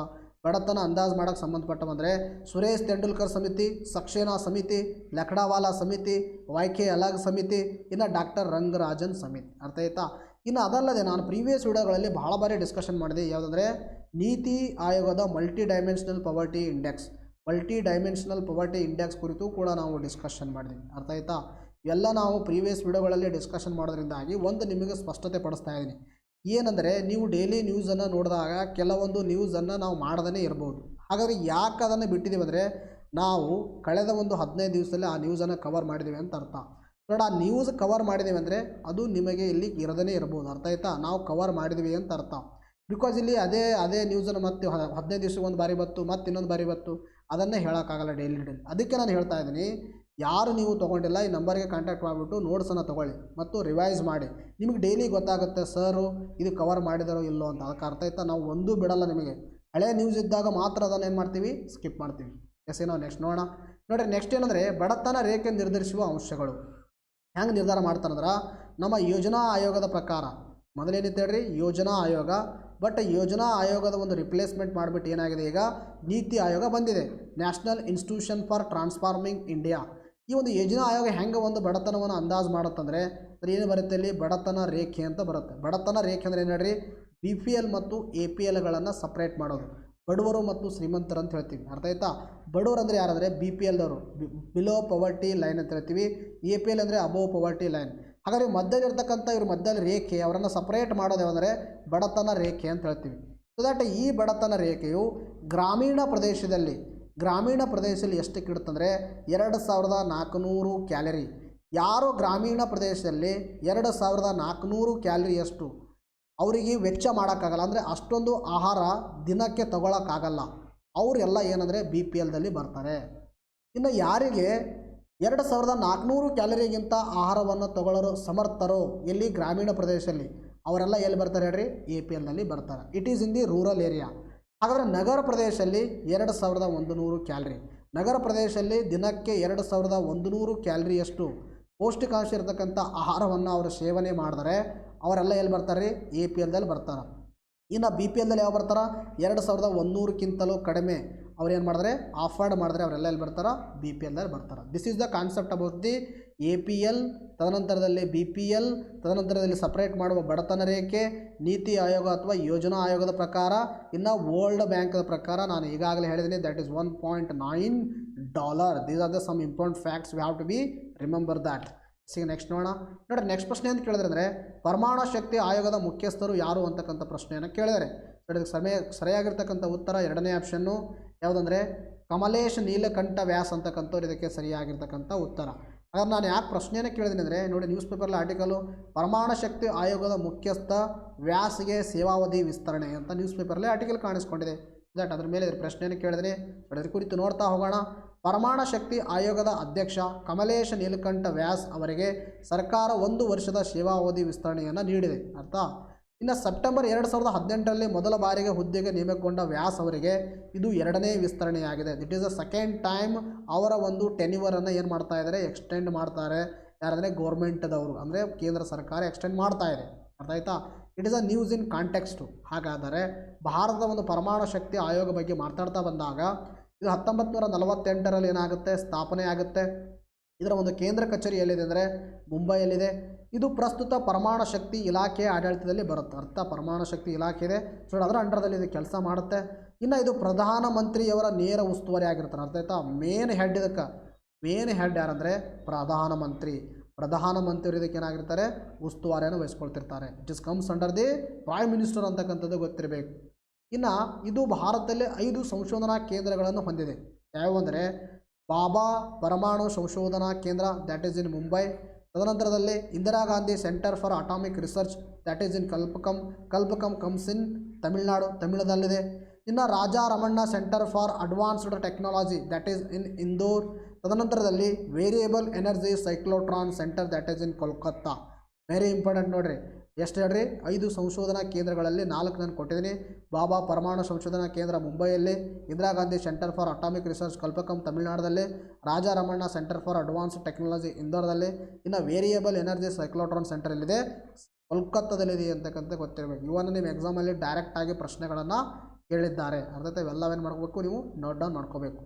ಬಡತನ ಅಂದಾಜು ಮಾಡೋಕ್ಕೆ ಸಂಬಂಧಪಟ್ಟವ ಅಂದರೆ ಸುರೇಶ್ ತೆಂಡೂಲ್ಕರ್ ಸಮಿತಿ, ಸಕ್ಸೇನಾ ಸಮಿತಿ, ಲಖಡಾವಾಲಾ ಸಮಿತಿ, YK ಅಲಗ್ ಸಮಿತಿ, ಇನ್ನು ಡಾಕ್ಟರ್ ರಂಗರಾಜನ್ ಸಮಿತಿ. ಅರ್ಥ ಆಯ್ತಾ? ಇನ್ನು ಅದಲ್ಲದೆ ನಾನು ಪ್ರೀವಿಯಸ್ ವಿಡಿಯೋಗಳಲ್ಲಿ ಭಾಳ ಬಾರಿ ಡಿಸ್ಕಷನ್ ಮಾಡಿದೆ, ಯಾವುದಂದರೆ ನೀತಿ ಆಯೋಗದ ಮಲ್ಟಿ ಡೈಮೆನ್ಷನಲ್ ಪವರ್ಟಿ ಇಂಡೆಕ್ಸ್ ಕುರಿತು ಕೂಡ ನಾವು ಡಿಸ್ಕಷನ್ ಮಾಡಿದ್ವಿ. ಅರ್ಥ ಆಯ್ತಾ? ಎಲ್ಲ ನಾವು ಪ್ರೀವಿಯಸ್ ವಿಡಿಯೋಗಳಲ್ಲಿ ಡಿಸ್ಕಷನ್ ಮಾಡೋದ್ರಿಂದಾಗಿ ಒಂದು ನಿಮಗೆ ಸ್ಪಷ್ಟತೆ ಪಡಿಸ್ತಾ ಇದ್ದೀನಿ. ಏನಂದರೆ ನೀವು ಡೈಲಿ ನ್ಯೂಸನ್ನು ನೋಡಿದಾಗ ಕೆಲವೊಂದು ನ್ಯೂಸನ್ನು ನಾವು ಮಾಡದೇ ಇರ್ಬೋದು. ಹಾಗಾಗಿ ಯಾಕೆ ಅದನ್ನು ಬಿಟ್ಟಿದ್ದೀವಿ ಅಂದರೆ ನಾವು ಕಳೆದ ಒಂದು 15 ದಿವಸದಲ್ಲಿ ಆ ನ್ಯೂಸನ್ನು ಕವರ್ ಮಾಡಿದ್ದೀವಿ ಅಂತ ಅರ್ಥ. ನೋಡಿ, ಆ ನ್ಯೂಸ್ ಕವರ್ ಮಾಡಿದ್ದೀವಿ ಅಂದರೆ ಅದು ನಿಮಗೆ ಇಲ್ಲಿ ಇರದೇ ಇರ್ಬೋದು. ಅರ್ಥ ಆಯ್ತಾ? ನಾವು ಕವರ್ ಮಾಡಿದ್ವಿ ಅಂತ ಅರ್ಥ. ಬಿಕಾಸ್ ಇಲ್ಲಿ ಅದೇ ನ್ಯೂಸನ್ನು ಮತ್ತೆ 15 ದಿವಸಕ್ಕೆ ಒಂದು ಬಾರಿ ಬತ್ತು, ಮತ್ತೆ ಇನ್ನೊಂದು ಬಾರಿ ಬತ್ತು, ಅದನ್ನೇ ಹೇಳೋಕ್ಕಾಗಲ್ಲ ಡೈಲಿ. ಅದಕ್ಕೆ ನಾನು ಹೇಳ್ತಾ ಇದ್ದೀನಿ, ಯಾರು ನೀವು ತೊಗೊಂಡಿಲ್ಲ ಈ ನಂಬರ್ಗೆ ಕಾಂಟ್ಯಾಕ್ಟ್ ಮಾಡಿಬಿಟ್ಟು ನೋಟ್ಸನ್ನು ತೊಗೊಳ್ಳಿ ಮತ್ತು ರಿವೈಸ್ ಮಾಡಿ. ನಿಮಗೆ ಡೈಲಿ ಗೊತ್ತಾಗುತ್ತೆ ಸರು ಇದು ಕವರ್ ಮಾಡಿದಾರೋ ಇಲ್ಲೋ ಅಂತ. ಅದಕ್ಕೆ ಅರ್ಥ ಆಯ್ತಾ? ನಾವು ಒಂದೂ ಬಿಡಲ್ಲ. ನಿಮಗೆ ಹಳೆ ನ್ಯೂಸ್ ಇದ್ದಾಗ ಮಾತ್ರ ಅದನ್ನು ಏನು ಮಾಡ್ತೀವಿ, ಸ್ಕಿಪ್ ಮಾಡ್ತೀವಿ. ಎಸ್ ಏನೋ ನೆಕ್ಸ್ಟ್ ನೋಡೋಣ. ನೋಡಿರಿ, ನೆಕ್ಸ್ಟ್ ಏನಂದರೆ ಬಡತನ ರೇಖೆ ನಿರ್ಧರಿಸುವ ಅಂಶಗಳು ಹೆಂಗೆ ನಿರ್ಧಾರ ಮಾಡ್ತಾರಂದ್ರೆ ನಮ್ಮ ಯೋಜನಾ ಆಯೋಗದ ಪ್ರಕಾರ. ಮೊದಲೇನಿತ್ತು ಹೇಳ್ರಿ, ಯೋಜನಾ ಆಯೋಗ. ಬಟ್ ಯೋಜನಾ ಆಯೋಗದ ಒಂದು ರಿಪ್ಲೇಸ್ಮೆಂಟ್ ಮಾಡಿಬಿಟ್ಟು ಏನಾಗಿದೆ, ಈಗ ನೀತಿ ಆಯೋಗ ಬಂದಿದೆ, national institution for transforming India. ಈ ಒಂದು ಯೋಜನಾ ಆಯೋಗ ಹೆಂಗೆ ಒಂದು ಬಡತನವನ್ನು ಅಂದಾಜು ಮಾಡುತ್ತಂದರೆ ಅದು ಏನು ಬರುತ್ತೆ, ಇಲ್ಲಿ ಬಡತನ ರೇಖೆ ಅಂತ ಬರುತ್ತೆ. ಬಡತನ ರೇಖೆ ಅಂದರೆ ಏನು ಹೇಳ್ರಿ, BPL ಮತ್ತು APLಗಳನ್ನು ಸಪ್ರೇಟ್ ಮಾಡೋದು. ಬಡವರು ಮತ್ತು ಶ್ರೀಮಂತರು ಅಂತ ಹೇಳ್ತೀವಿ. ಅರ್ಥ ಆಯ್ತಾ? ಬಡವರು ಅಂದರೆ ಯಾರಂದರೆ BPLದವರು, ಬಿಲೋ ಪವರ್ಟಿ ಲೈನ್ ಅಂತ ಹೇಳ್ತೀವಿ. APL ಅಂದರೆ ಅಬೋವ್ ಪವರ್ಟಿ ಲೈನ್. ಹಾಗಾದರೆ ಮಧ್ಯದಲ್ಲಿರ್ತಕ್ಕಂಥ ಇವ್ರ ಮಧ್ಯದಲ್ಲಿ ರೇಖೆ, ಅವರನ್ನು ಸಪ್ರೇಟ್ ಮಾಡೋದು ಯಾವುದಂದರೆ ಬಡತನ ರೇಖೆ ಅಂತ ಹೇಳ್ತೀವಿ. ಸೊ ದ್ಯಾಟ್ ಈ ಬಡತನ ರೇಖೆಯು ಗ್ರಾಮೀಣ ಪ್ರದೇಶದಲ್ಲಿ ಎಷ್ಟಕ್ಕೆ ಇಡುತ್ತಂದರೆ 2400 ಕ್ಯಾಲರಿ. ಯಾರು ಗ್ರಾಮೀಣ ಪ್ರದೇಶದಲ್ಲಿ 2400 ಕ್ಯಾಲರಿಯಷ್ಟು ಅವರಿಗೆ ವೆಚ್ಚ ಮಾಡೋಕ್ಕಾಗಲ್ಲ, ಅಂದರೆ ಅಷ್ಟೊಂದು ಆಹಾರ ದಿನಕ್ಕೆ ತಗೊಳ್ಳೋಕ್ಕಾಗಲ್ಲ, ಅವರೆಲ್ಲ ಏನಂದರೆ BPLದಲ್ಲಿ ಬರ್ತಾರೆ. ಇನ್ನು ಯಾರಿಗೆ 2400 ಕ್ಯಾಲರಿಗಿಂತ ಆಹಾರವನ್ನು ತಗೊಳ್ಳೋರು ಸಮರ್ಥರು ಎಲ್ಲಿ, ಗ್ರಾಮೀಣ ಪ್ರದೇಶದಲ್ಲಿ, ಅವರೆಲ್ಲ ಎಲ್ಲಿ ಬರ್ತಾರೆ ಹೇಳ್ರಿ, APLನಲ್ಲಿ ಬರ್ತಾರೆ. It is in the rural area. ಹಾಗಾದರೆ ನಗರ ಪ್ರದೇಶದಲ್ಲಿ 2100 ಕ್ಯಾಲರಿ. ನಗರ ಪ್ರದೇಶದಲ್ಲಿ ದಿನಕ್ಕೆ 2100 ಕ್ಯಾಲರಿಯಷ್ಟು ಪೌಷ್ಟಿಕಾಂಶ ಇರತಕ್ಕಂಥ ಆಹಾರವನ್ನು ಅವರು ಸೇವನೆ ಮಾಡಿದರೆ ಅವರೆಲ್ಲ ಎಲ್ಲಿ ಬರ್ತಾರೆ ರೀ, APLದಲ್ಲಿ ಬರ್ತಾರೆ. ಇನ್ನು BPLದಲ್ಲಿ ಯಾವ ಬರ್ತಾರೆ, 2100ಕ್ಕಿಂತಲೂ ಕಡಿಮೆ ಅವ್ರು ಏನು ಮಾಡಿದ್ರೆ ಆಫರ್ಡ್ ಮಾಡಿದ್ರೆ ಅವರೆಲ್ಲ ಎಲ್ಲಿ ಬರ್ತಾರೆ, BPLದಲ್ಲಿ ಬರ್ತಾರೆ. This is the concept about the APL. ತದನಂತರದಲ್ಲಿ BPL, ತದನಂತರದಲ್ಲಿ ಸಪ್ರೇಟ್ ಮಾಡುವ ಬಡತನ ರೇಖೆ, ನೀತಿ ಆಯೋಗ ಅಥವಾ ಯೋಜನಾ ಆಯೋಗದ ಪ್ರಕಾರ. ಇನ್ನು ವರ್ಲ್ಡ್ ಬ್ಯಾಂಕ್ದ ಪ್ರಕಾರ ನಾನು ಈಗಾಗಲೇ ಹೇಳಿದ್ದೀನಿ, that is $1.9. These are the some important facts we have to be remember that. Next ನೋಡೋಣ. ನೋಡಿ ನೆಕ್ಸ್ಟ್ ಪ್ರಶ್ನೆ ಅಂತ ಕೇಳಿದ್ರೆ ಅಂದರೆ ಪರಮಾಣು ಶಕ್ತಿ ಆಯೋಗದ ಮುಖ್ಯಸ್ಥರು ಯಾರು ಅಂತಕ್ಕಂಥ ಪ್ರಶ್ನೆಯನ್ನು ಕೇಳಿದರೆ ಇದಕ್ಕೆ ಸರಿಯಾಗಿರ್ತಕ್ಕಂಥ ಉತ್ತರ ಎರಡನೇ ಆಪ್ಷನ್ನು ಯಾವುದಂದರೆ ಕಮಲೇಶ್ ನೀಲಕಂಠ ವ್ಯಾಸ್ ಅಂತಕ್ಕಂಥವ್ರು ಇದಕ್ಕೆ ಸರಿಯಾಗಿರ್ತಕ್ಕಂಥ ಉತ್ತರ. ಹಾಗಾದ್ರೆ ನಾನು ಯಾಕೆ ಪ್ರಶ್ನೆಯನ್ನು ಕೇಳಿದ್ದೀನಿ ಅಂದರೆ ನೋಡಿ ನ್ಯೂಸ್ ಪೇಪರ್ಲಿ ಆರ್ಟಿಕಲು ಪರಮಾಣು ಶಕ್ತಿ ಆಯೋಗದ ಮುಖ್ಯಸ್ಥ ವ್ಯಾಸ್ಗೆ ಸೇವಾವಧಿ ವಿಸ್ತರಣೆ ಅಂತ ನ್ಯೂಸ್ ಪೇಪರ್ಲಿ ಆರ್ಟಿಕಲ್ ಕಾಣಿಸ್ಕೊಂಡಿದೆ. ಅದರ ಮೇಲೆ ಇದ್ರ ಪ್ರಶ್ನೆಯನ್ನು ಕೇಳಿದ್ರೆ ಅದರ ಕುರಿತು ನೋಡ್ತಾ ಹೋಗೋಣ. ಪರಮಾಣು ಶಕ್ತಿ ಆಯೋಗದ ಅಧ್ಯಕ್ಷ ಕಮಲೇಶ್ ನೀಲಕಂಠ ವ್ಯಾಸ್ ಅವರಿಗೆ ಸರ್ಕಾರ 1 ವರ್ಷದ ಸೇವಾವಧಿ ವಿಸ್ತರಣೆಯನ್ನು ನೀಡಿದೆ. ಅರ್ಥ. ಇನ್ನು ಸೆಪ್ಟೆಂಬರ್ 2018ರಲ್ಲಿ ಮೊದಲ ಬಾರಿಗೆ ಹುದ್ದೆಗೆ ನೇಮಕಗೊಂಡ ವ್ಯಾಸ್ ಅವರಿಗೆ ಇದು 2ನೇ ವಿಸ್ತರಣೆಯಾಗಿದೆ. It is the second time ಅವರ ಒಂದು ಟೆನ್ಯೂವರನ್ನು ಏನು ಮಾಡ್ತಾ ಇದ್ದಾರೆ, ಎಕ್ಸ್ಟೆಂಡ್ ಮಾಡ್ತಾರೆ. ಯಾರಂದರೆ ಗೌರ್ಮೆಂಟ್ದವರು ಅಂದರೆ ಕೇಂದ್ರ ಸರ್ಕಾರ ಎಕ್ಸ್ಟೆಂಡ್ ಮಾಡ್ತಾ ಇದೆ. ಅರ್ಥ ಆಯ್ತಾ. It is a news in context. ಹಾಗಾದರೆ ಭಾರತದ ಒಂದು ಪರಮಾಣು ಶಕ್ತಿ ಆಯೋಗ ಬಗ್ಗೆ ಮಾತಾಡ್ತಾ ಬಂದಾಗ ಇದು 1948ರಲ್ಲಿ ಏನಾಗುತ್ತೆ, ಸ್ಥಾಪನೆ ಆಗುತ್ತೆ. ಇದರ ಒಂದು ಕೇಂದ್ರ ಕಚೇರಿ ಎಲ್ಲಿದೆ ಅಂದರೆ ಮುಂಬೈಯಲ್ಲಿದೆ. ಇದು ಪ್ರಸ್ತುತ ಪರಮಾಣು ಶಕ್ತಿ ಇಲಾಖೆಯ ಆಡಳಿತದಲ್ಲಿ ಬರುತ್ತೆ. ಅರ್ಥ. ಪರಮಾಣು ಶಕ್ತಿ ಇಲಾಖೆ ಇದೆ, ಸೊ ಅದರ ಅಂಡರ್ದಲ್ಲಿ ಇದು ಕೆಲಸ ಮಾಡುತ್ತೆ. ಇನ್ನು ಇದು ಪ್ರಧಾನಮಂತ್ರಿಯವರ ನೇರ ಉಸ್ತುವಾರಿ ಆಗಿರ್ತಾರೆ. ಅರ್ಥ ಆಯ್ತಾ. ಮೇನ್ ಹೆಡ್ ಇದಕ್ಕೆ ಮೇನ್ ಹೆಡ್ ಯಾರಂದರೆ ಪ್ರಧಾನಮಂತ್ರಿ ಇದಕ್ಕೆ ಏನಾಗಿರ್ತಾರೆ, ಉಸ್ತುವಾರಿಯನ್ನು ವಹಿಸ್ಕೊಳ್ತಿರ್ತಾರೆ. It is comes under the prime minister ಅಂತಕ್ಕಂಥದ್ದು ಗೊತ್ತಿರಬೇಕು. ಇನ್ನು ಇದು ಭಾರತದಲ್ಲಿ 5 ಸಂಶೋಧನಾ ಕೇಂದ್ರಗಳನ್ನು ಹೊಂದಿದೆ. ಯಾವುವಂದರೆ ಬಾಬಾ ಪರಮಾಣು ಸಂಶೋಧನಾ ಕೇಂದ್ರ, ದ್ಯಾಟ್ ಈಸ್ ಇನ್ ಮುಂಬೈ. ತದನಂತರದಲ್ಲಿ Indira Gandhi centre for atomic research, that is in Kalpakkam comes in ತಮಿಳುನಾಡಲ್ಲಿದೆ. ಇನ್ನು Raja Ramanna centre for advanced technology, that is in Indore. ತದನಂತರದಲ್ಲಿ variable energy cyclotron centre, that is in Kolkata. Very important ನೋಡಿರಿ. ಎಷ್ಟು ಹೇಳ್ರಿ, 5 ಸಂಶೋಧನಾ ಕೇಂದ್ರಗಳಲ್ಲಿ 4 ನಾನು ಕೊಟ್ಟಿದ್ದೀನಿ. ಬಾಬಾ ಪರಮಾಣು ಸಂಶೋಧನಾ ಕೇಂದ್ರ ಮುಂಬೈಯಲ್ಲಿ, Indira Gandhi centre for atomic research Kalpakkam ತಮಿಳುನಾಡಲ್ಲಿ, Raja Ramanna centre for advanced technology ಇಂದೋರದಲ್ಲಿ, ಇನ್ನು ವೇರಿಯೇಬಲ್ ಎನರ್ಜಿ ಸೈಕ್ಲೋಟ್ರಾನ್ ಸೆಂಟರ್ ಎಲ್ಲಿದೆ, ಕೋಲ್ಕತ್ತಾದಲ್ಲಿದೆ ಅಂತಕ್ಕಂಥ ಗೊತ್ತಿರಬೇಕು. ಇವನ್ನು ನಿಮ್ಮ ಎಕ್ಸಾಮಲ್ಲಿ ಡೈರೆಕ್ಟಾಗಿ ಪ್ರಶ್ನೆಗಳನ್ನು ಕೇಳಿದ್ದಾರೆ. ಅರ್ಥಾತ್ ಇವೆಲ್ಲವೇನು ಮಾಡ್ಕೋಬೇಕು, ನೀವು ನೋಟ್ ಡೌನ್ ಮಾಡ್ಕೋಬೇಕು.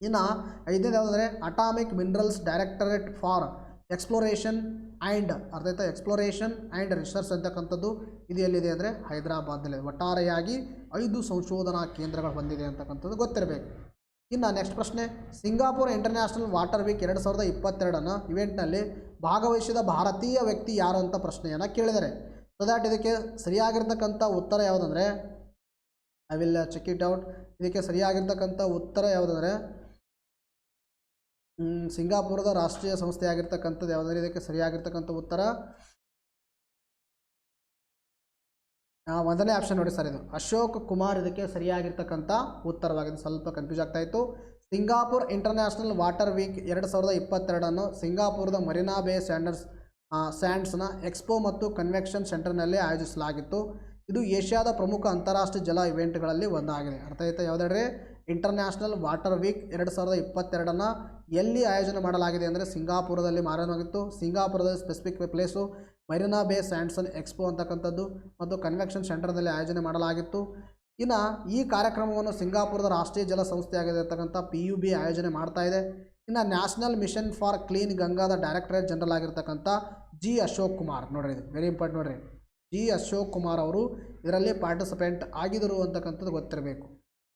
ಇನ್ನು 5ನೇದು ಯಾವುದಂದರೆ atomic minerals directorate for exploration and research ಅಂತಕ್ಕಂಥದ್ದು ಇದು ಎಲ್ಲಿದೆ ಅಂದರೆ ಹೈದರಾಬಾದ್ನಲ್ಲಿದೆ. ಒಟ್ಟಾರೆಯಾಗಿ 5 ಸಂಶೋಧನಾ ಕೇಂದ್ರಗಳು ಹೊಂದಿದೆ ಅಂತಕ್ಕಂಥದ್ದು ಗೊತ್ತಿರಬೇಕು. ಇನ್ನು ನೆಕ್ಸ್ಟ್ ಪ್ರಶ್ನೆ, ಸಿಂಗಾಪುರ್ ಇಂಟರ್ನ್ಯಾಷನಲ್ ವಾಟರ್ ವೀಕ್ 2022 ಇವೆಂಟ್ನಲ್ಲಿ ಭಾಗವಹಿಸಿದ ಭಾರತೀಯ ವ್ಯಕ್ತಿ ಯಾರು ಅಂತ ಪ್ರಶ್ನೆಯನ್ನು ಕೇಳಿದ್ದಾರೆ. ಸೊ ದ್ಯಾಟ್ ಇದಕ್ಕೆ ಸರಿಯಾಗಿರ್ತಕ್ಕಂಥ ಉತ್ತರ ಯಾವುದಂದರೆ, I will check it out. ಇದಕ್ಕೆ ಸರಿಯಾಗಿರ್ತಕ್ಕಂಥ ಉತ್ತರ ಯಾವುದಂದರೆ ಸಿಂಗಾಪುರದ ರಾಷ್ಟ್ರೀಯ ಸಂಸ್ಥೆ ಆಗಿರ್ತಕ್ಕಂಥದ್ದು ಯಾವುದಂದರೆ ಇದಕ್ಕೆ ಸರಿಯಾಗಿರ್ತಕ್ಕಂಥ ಉತ್ತರ 1ನೇ ಆಪ್ಷನ್ ನೋಡಿ ಸರ್, ಇದು ಅಶೋಕ್ ಕುಮಾರ್ ಇದಕ್ಕೆ ಸರಿಯಾಗಿರ್ತಕ್ಕಂಥ ಉತ್ತರವಾಗಿದೆ. ಸ್ವಲ್ಪ ಕನ್ಫ್ಯೂಸ್ ಆಗ್ತಾಯಿತ್ತು. ಸಿಂಗಾಪುರ್ ಇಂಟರ್ನ್ಯಾಷನಲ್ ವಾಟರ್ ವೀಕ್ 2022 ಸಿಂಗಾಪುರದ ಮರೀನಾ ಬೇ ಸ್ಯಾಂಡ್ಸ್ನ ಎಕ್ಸ್ಪೋ ಮತ್ತು ಕನ್ವೆನ್ಷನ್ ಸೆಂಟರ್ನಲ್ಲಿ ಆಯೋಜಿಸಲಾಗಿತ್ತು. ಇದು ಏಷ್ಯಾದ ಪ್ರಮುಖ ಅಂತಾರಾಷ್ಟ್ರೀಯ ಜಲ ಇವೆಂಟ್ಗಳಲ್ಲಿ ಒಂದಾಗಿದೆ. ಅರ್ಥ ಆಯ್ತಾ. ಯಾವುದಾದ್ರೆ ಇಂಟರ್ನ್ಯಾಷನಲ್ ವಾಟರ್ ವೀಕ್ 2022 ಎಲ್ಲಿ ಆಯೋಜನೆ ಮಾಡಲಾಗಿದೆ ಅಂದರೆ ಸಿಂಗಾಪುರದಲ್ಲಿ ಮಾರಾಟವಾಗಿತ್ತು. ಸಿಂಗಾಪುರದಲ್ಲಿ ಸ್ಪೆಸಿಫಿಕ್ ಪ್ಲೇಸು ಮರೀನಾ ಬೇ ಸ್ಯಾಂಡ್ಸನ್ ಎಕ್ಸ್ಪೋ ಅಂತಕ್ಕಂಥದ್ದು ಮತ್ತು ಕನ್ವೆನ್ಷನ್ ಸೆಂಟರ್ನಲ್ಲಿ ಆಯೋಜನೆ ಮಾಡಲಾಗಿತ್ತು. ಇನ್ನು ಈ ಕಾರ್ಯಕ್ರಮವನ್ನು ಸಿಂಗಾಪುರದ ರಾಷ್ಟ್ರೀಯ ಜಲ ಸಂಸ್ಥೆಯಾಗಿರ್ತಕ್ಕಂಥ PUB ಆಯೋಜನೆ ಮಾಡ್ತಾ ಇದೆ. ಇನ್ನು ನ್ಯಾಷನಲ್ ಮಿಷನ್ ಫಾರ್ ಕ್ಲೀನ್ ಗಂಗಾದ ಡೈರೆಕ್ಟರೇಟ್ ಜನರಲ್ ಆಗಿರ್ತಕ್ಕಂಥ G. ಅಶೋಕ್ ಕುಮಾರ್ ನೋಡ್ರಿ, ಇದು ವೆರಿ ಇಂಪಾರ್ಟೆಂಟ್ ನೋಡ್ರಿ. G. ಅಶೋಕ್ ಕುಮಾರ್ ಅವರು ಇದರಲ್ಲಿ ಪಾರ್ಟಿಸಿಪೆಂಟ್ ಆಗಿದ್ದರು ಅಂತಕ್ಕಂಥದ್ದು ಗೊತ್ತಿರಬೇಕು.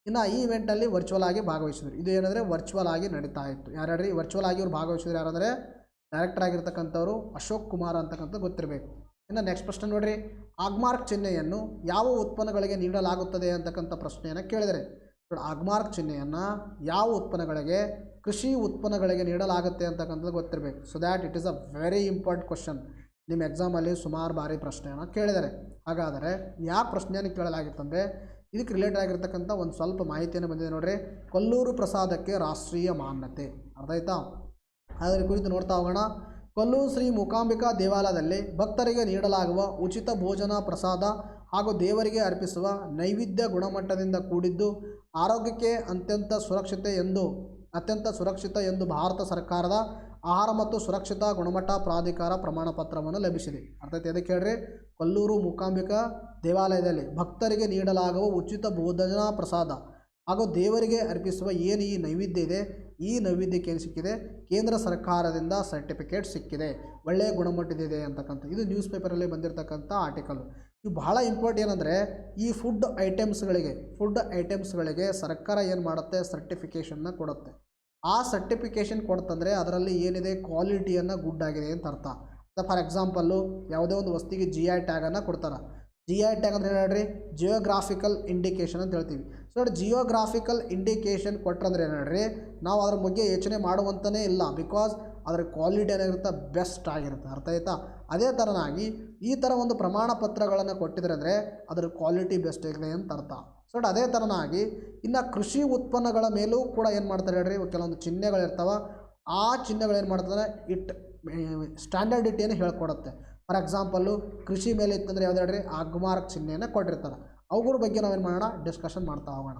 ಇನ್ನು ಈ ಇವೆಂಟಲ್ಲಿ ವರ್ಚುವಲ್ ಆಗಿ ಭಾಗವಹಿಸಿದರು. ಇದು ಏನಂದರೆ ವರ್ಚುವಲ್ ಆಗಿ ನಡೀತಾ ಇತ್ತು. ಯಾರ್ಯಾರು ವರ್ಚುವಲ್ ಆಗಿ ಇವರು ಭಾಗವಹಿಸಿದ್ರು ಯಾರಂದರೆ ಡೈರೆಕ್ಟರ್ ಆಗಿರ್ತಕ್ಕಂಥವ್ರು ಅಶೋಕ್ ಕುಮಾರ್ ಅಂತಕ್ಕಂಥದ್ದು ಗೊತ್ತಿರಬೇಕು. ಇನ್ನು ನೆಕ್ಸ್ಟ್ ಪ್ರಶ್ನೆ ನೋಡಿರಿ, ಆಗ್ಮಾರ್ಕ್ ಚಿಹ್ನೆಯನ್ನು ಯಾವ ಉತ್ಪನ್ನಗಳಿಗೆ ನೀಡಲಾಗುತ್ತದೆ ಅಂತಕ್ಕಂಥ ಪ್ರಶ್ನೆಯನ್ನು ಕೇಳಿದರೆ ಆಗ್ಮಾರ್ಕ್ ಚಿಹ್ನೆಯನ್ನು ಯಾವ ಉತ್ಪನ್ನಗಳಿಗೆ, ಕೃಷಿ ಉತ್ಪನ್ನಗಳಿಗೆ ನೀಡಲಾಗುತ್ತೆ ಅಂತಕ್ಕಂಥದ್ದು ಗೊತ್ತಿರಬೇಕು. So that it is a very important question. ನಿಮ್ಮ ಎಕ್ಸಾಮಲ್ಲಿ ಸುಮಾರು ಬಾರಿ ಪ್ರಶ್ನೆಯನ್ನು ಕೇಳಿದ್ದಾರೆ. ಹಾಗಾದರೆ ಯಾವ ಪ್ರಶ್ನೆಯನ್ನು ಕೇಳಲಾಗಿತ್ತಂದರೆ ಇದಕ್ಕೆ ರಿಲೇಟೆಡ್ ಆಗಿರ್ತಕ್ಕಂಥ ಒಂದು ಸ್ವಲ್ಪ ಮಾಹಿತಿಯನ್ನು ಬಂದಿದೆ ನೋಡ್ರಿ. ಕೊಲ್ಲೂರು ಪ್ರಸಾದಕ್ಕೆ ರಾಷ್ಟ್ರೀಯ ಮಾನ್ಯತೆ. ಅರ್ಥ ಆಯ್ತಾ. ಅದರ ಕುರಿತು ನೋಡ್ತಾ ಹೋಗೋಣ. ಕೊಲ್ಲೂರು ಶ್ರೀ ಮೂಕಾಂಬಿಕಾ ದೇವಾಲಯದಲ್ಲಿ ಭಕ್ತರಿಗೆ ನೀಡಲಾಗುವ ಉಚಿತ ಭೋಜನ ಪ್ರಸಾದ ಹಾಗೂ ದೇವರಿಗೆ ಅರ್ಪಿಸುವ ನೈವೇದ್ಯ ಗುಣಮಟ್ಟದಿಂದ ಕೂಡಿದ್ದು ಆರೋಗ್ಯಕ್ಕೆ ಅತ್ಯಂತ ಸುರಕ್ಷಿತ ಎಂದು ಭಾರತ ಸರ್ಕಾರದ ಆಹಾರ ಮತ್ತು ಸುರಕ್ಷಿತ ಗುಣಮಟ್ಟ ಪ್ರಾಧಿಕಾರ ಪ್ರಮಾಣ ಪತ್ರವನ್ನು ಲಭಿಸಿದೆ. ಅರ್ಥಾತ್ ಅದಕ್ಕೆ ಹೇಳ್ರಿ, ಕೊಲ್ಲೂರು ಮೂಕಾಂಬಿಕಾ ದೇವಾಲಯದಲ್ಲಿ ಭಕ್ತರಿಗೆ ನೀಡಲಾಗುವ ಉಚಿತ ಭೋಜನ ಪ್ರಸಾದ ಹಾಗೂ ದೇವರಿಗೆ ಅರ್ಪಿಸುವ ಏನು ಈ ನೈವೇದ್ಯ ಇದೆ, ಈ ನೈವೇದ್ಯಕ್ಕೆ ಏನು ಸಿಕ್ಕಿದೆ, ಕೇಂದ್ರ ಸರ್ಕಾರದಿಂದ ಸರ್ಟಿಫಿಕೇಟ್ ಸಿಕ್ಕಿದೆ, ಒಳ್ಳೆಯ ಗುಣಮಟ್ಟದಿದೆ ಅಂತಕ್ಕಂಥ. ಇದು ನ್ಯೂಸ್ ಪೇಪರಲ್ಲಿ ಬಂದಿರತಕ್ಕಂಥ ಆರ್ಟಿಕಲ್. ಇವು ಬಹಳ ಇಂಪಾರ್ಟೆಂಟ್ ಏನಂದರೆ ಈ ಫುಡ್ ಐಟಮ್ಸ್ಗಳಿಗೆ ಸರ್ಕಾರ ಏನು ಮಾಡುತ್ತೆ, ಸರ್ಟಿಫಿಕೇಷನ್ನ ಕೊಡುತ್ತೆ. ಆ ಸರ್ಟಿಫಿಕೇಷನ್ ಕೊಡ್ತಂದರೆ ಅದರಲ್ಲಿ ಏನಿದೆ ಕ್ವಾಲಿಟಿಯನ್ನು ಗುಡ್ ಆಗಿದೆ ಅಂತ ಅರ್ಥ. ಫಾರ್ ಎಕ್ಸಾಂಪಲ್ಲು ಯಾವುದೇ ಒಂದು ವಸ್ತುವಿಗೆ GI ಟ್ಯಾಗನ್ನು ಕೊಡ್ತಾರೆ. GI ಟ್ಯಾಗ್ ಅಂದರೆ ಹೇಳ್ರಿ ಜಿಯೋಗ್ರಾಫಿಕಲ್ ಇಂಡಿಕೇಶನ್ ಅಂತ ಹೇಳ್ತೀವಿ. ಸೊ ನೋಡಿ ಜಿಯೋಗ್ರಾಫಿಕಲ್ ಇಂಡಿಕೇಶನ್ ಕೊಟ್ರಂದ್ರೆ ಹೇಳ್ರಿ ನಾವು ಅದ್ರ ಬಗ್ಗೆ ಯೋಚನೆ ಮಾಡುವಂತನೇ ಇಲ್ಲ, ಬಿಕಾಸ್ ಅದರ ಕ್ವಾಲಿಟಿ ಏನಾಗಿರುತ್ತೆ ಬೆಸ್ಟ್ ಆಗಿರುತ್ತೆ. ಅರ್ಥ ಆಯ್ತಾ? ಅದೇ ಥರನಾಗಿ ಈ ಥರ ಒಂದು ಪ್ರಮಾಣ ಪತ್ರಗಳನ್ನು ಕೊಟ್ಟಿದ್ರೆ ಅಂದರೆ ಅದರ ಕ್ವಾಲಿಟಿ ಬೆಸ್ಟ್ ಇದೆ ಅಂತ ಅರ್ಥ. ಸೊ ಅದೇ ಥರನಾಗಿ ಇನ್ನು ಕೃಷಿ ಉತ್ಪನ್ನಗಳ ಮೇಲೂ ಕೂಡ ಏನು ಮಾಡ್ತಾರೆ ಹೇಳ್ರಿ ಕೆಲವೊಂದು ಚಿಹ್ನೆಗಳಿರ್ತಾವೆ. ಆ ಚಿಹ್ನೆಗಳು ಏನು ಮಾಡ್ತಾರೆ ಸ್ಟ್ಯಾಂಡರ್ಡಿಟಿಯನ್ನು ಹೇಳ್ಕೊಡುತ್ತೆ. ಫಾರ್ ಎಕ್ಸಾಂಪಲ್ಲು ಕೃಷಿ ಮೇಲೆ ಇತ್ತಂದರೆ ಯಾವ್ದು ಹೇಳ್ರಿ ಅಗ್ಮಾರ್ಕ್ ಚಿಹ್ನೆಯನ್ನು ಕೊಟ್ಟಿರ್ತಾರೆ. ಅವುಗಳ ಬಗ್ಗೆ ನಾವೇನು ಮಾಡೋಣ ಡಿಸ್ಕಷನ್ ಮಾಡ್ತಾ ಹೋಗೋಣ.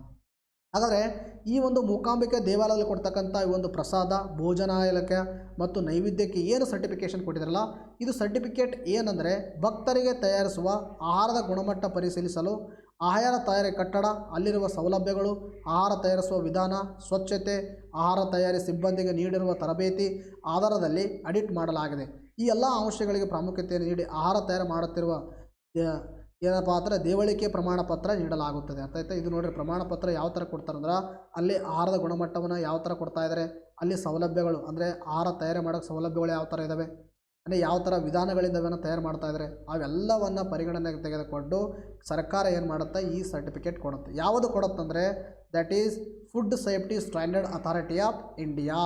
ಹಾಗಾದರೆ ಈ ಒಂದು ಮೂಕಾಂಬಿಕೆ ದೇವಾಲಯದಲ್ಲಿ ಕೊಡ್ತಕ್ಕಂಥ ಈ ಒಂದು ಪ್ರಸಾದ ಭೋಜನಾಲಯಕ್ಕೆ ಮತ್ತು ನೈವೇದ್ಯಕ್ಕೆ ಏನು ಸರ್ಟಿಫಿಕೇಷನ್ ಕೊಟ್ಟಿದ್ರಲ್ಲ, ಇದು ಸರ್ಟಿಫಿಕೇಟ್ ಏನಂದರೆ ಭಕ್ತರಿಗೆ ತಯಾರಿಸುವ ಆಹಾರದ ಗುಣಮಟ್ಟ ಪರಿಶೀಲಿಸಲು, ಆಹಾರ ತಯಾರಿ ಕಟ್ಟಡ, ಅಲ್ಲಿರುವ ಸೌಲಭ್ಯಗಳು, ಆಹಾರ ತಯಾರಿಸುವ ವಿಧಾನ, ಸ್ವಚ್ಛತೆ, ಆಹಾರ ತಯಾರಿ ಸಿಬ್ಬಂದಿಗೆ ನೀಡಿರುವ ತರಬೇತಿ ಆಧಾರದಲ್ಲಿ ಅಡಿಟ್ ಮಾಡಲಾಗಿದೆ. ಈ ಎಲ್ಲ ಅಂಶಗಳಿಗೆ ಪ್ರಾಮುಖ್ಯತೆಯನ್ನು ನೀಡಿ ಆಹಾರ ತಯಾರು ಮಾಡುತ್ತಿರುವ ಏನಪ್ಪ ಅಂದರೆ ದೇವಳಿಕೆ ಪ್ರಮಾಣ ಪತ್ರ ನೀಡಲಾಗುತ್ತದೆ. ಅರ್ಥ ಆಯ್ತಾ? ಇದು ನೋಡಿರಿ ಪ್ರಮಾಣ ಪತ್ರ ಯಾವ ಥರ ಕೊಡ್ತಾರಂದ್ರೆ ಅಲ್ಲಿ ಆಹಾರದ ಗುಣಮಟ್ಟವನ್ನು ಯಾವ ಥರ ಕೊಡ್ತಾ ಇದ್ದಾರೆ, ಅಲ್ಲಿ ಸೌಲಭ್ಯಗಳು ಅಂದರೆ ಆಹಾರ ತಯಾರಿ ಮಾಡೋಕ್ಕೆ ಸೌಲಭ್ಯಗಳು ಯಾವ ಥರ ಇದ್ದಾವೆ, ಅಂದರೆ ಯಾವ ಥರ ವಿಧಾನಗಳಿಂದವನ್ನು ತಯಾರು ಮಾಡ್ತಾಯಿದ್ದಾರೆ ಅವೆಲ್ಲವನ್ನು ಪರಿಗಣನೆಗೆ ತೆಗೆದುಕೊಂಡು ಸರ್ಕಾರ ಏನು ಮಾಡುತ್ತೆ ಈ ಸರ್ಟಿಫಿಕೇಟ್ ಕೊಡುತ್ತೆ. ಯಾವುದು ಕೊಡುತ್ತಂದರೆ that is food safety standard authority of India.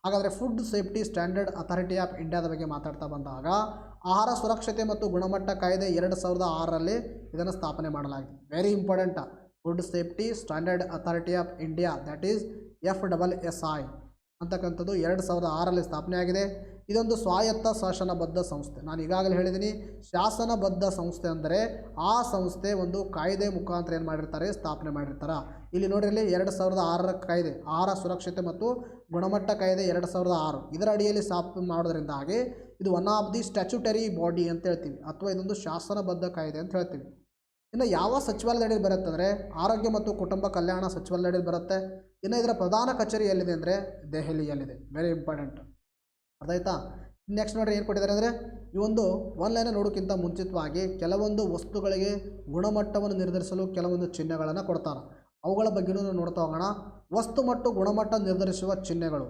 ಹಾಗಾದರೆ food safety standard authority of ಇಂಡಿಯಾದ ಬಗ್ಗೆ ಮಾತಾಡ್ತಾ ಬಂದಾಗ ಆಹಾರ ಸುರಕ್ಷತೆ ಮತ್ತು ಗುಣಮಟ್ಟ ಕಾಯ್ದೆ 2006ರಲ್ಲಿ ಇದನ್ನು ಸ್ಥಾಪನೆ ಮಾಡಲಾಗಿದೆ. Very important. Food safety standard authority of India that is FSSAI ಅಂತಕ್ಕಂಥದ್ದು 2006ರಲ್ಲಿ ಸ್ಥಾಪನೆ ಆಗಿದೆ. ಇದೊಂದು ಸ್ವಾಯತ್ತ ಶಾಸನಬದ್ಧ ಸಂಸ್ಥೆ. ನಾನು ಈಗಾಗಲೇ ಹೇಳಿದ್ದೀನಿ ಶಾಸನಬದ್ಧ ಸಂಸ್ಥೆ ಅಂದರೆ ಆ ಸಂಸ್ಥೆ ಒಂದು ಕಾಯ್ದೆ ಮುಖಾಂತರ ಏನು ಮಾಡಿರ್ತಾರೆ ಸ್ಥಾಪನೆ ಮಾಡಿರ್ತಾರೆ. ಇಲ್ಲಿ ನೋಡಿರಲಿ 2006ರ ಕಾಯ್ದೆ ಆಹಾರ ಸುರಕ್ಷತೆ ಮತ್ತು ಗುಣಮಟ್ಟ ಕಾಯ್ದೆ 2006 ಇದರ ಅಡಿಯಲ್ಲಿ ಸ್ಥಾಪನೆ ಮಾಡೋದ್ರಿಂದ ಹಾಗೆ ಇದು one of the statutory body ಅಂತ ಹೇಳ್ತೀವಿ, ಅಥವಾ ಇದೊಂದು ಶಾಸನಬದ್ಧ ಕಾಯ್ದೆ ಅಂತ ಹೇಳ್ತೀವಿ. ಇನ್ನು ಯಾವ ಸಚಿವಾಲಯದ ಅಡಿಯಲ್ಲಿ ಬರುತ್ತೆ ಅಂದರೆ ಆರೋಗ್ಯ ಮತ್ತು ಕುಟುಂಬ ಕಲ್ಯಾಣ ಸಚಿವಾಲಯದ ಅಡಿಯಲ್ಲಿ ಬರುತ್ತೆ. ಇನ್ನು ಇದರ ಪ್ರಧಾನ ಕಚೇರಿ ಎಲ್ಲಿದೆ ಅಂದರೆ ದೆಹಲಿಯಲ್ಲಿದೆ. Very important. ಅರ್ಥ ಆಯ್ತಾ? ನೆಕ್ಸ್ಟ್ ನೋಡಿರಿ ಏನು ಕೊಟ್ಟಿದ್ದಾರೆ ಅಂದರೆ ಈ ಒಂದು ಆನ್ಲೈನ್ ನೋಡೋಕ್ಕಿಂತ ಮುಂಚಿತವಾಗಿ ಕೆಲವೊಂದು ವಸ್ತುಗಳಿಗೆ ಗುಣಮಟ್ಟವನ್ನು ನಿರ್ಧರಿಸಲು ಕೆಲವೊಂದು ಚಿಹ್ನೆಗಳನ್ನು ಕೊಡ್ತಾರೆ. ಅವುಗಳ ಬಗ್ಗೆಯೂ ನಾವು ನೋಡ್ತಾ ಹೋಗೋಣ. ವಸ್ತು ಮತ್ತು ಗುಣಮಟ್ಟ ನಿರ್ಧರಿಸುವ ಚಿಹ್ನೆಗಳು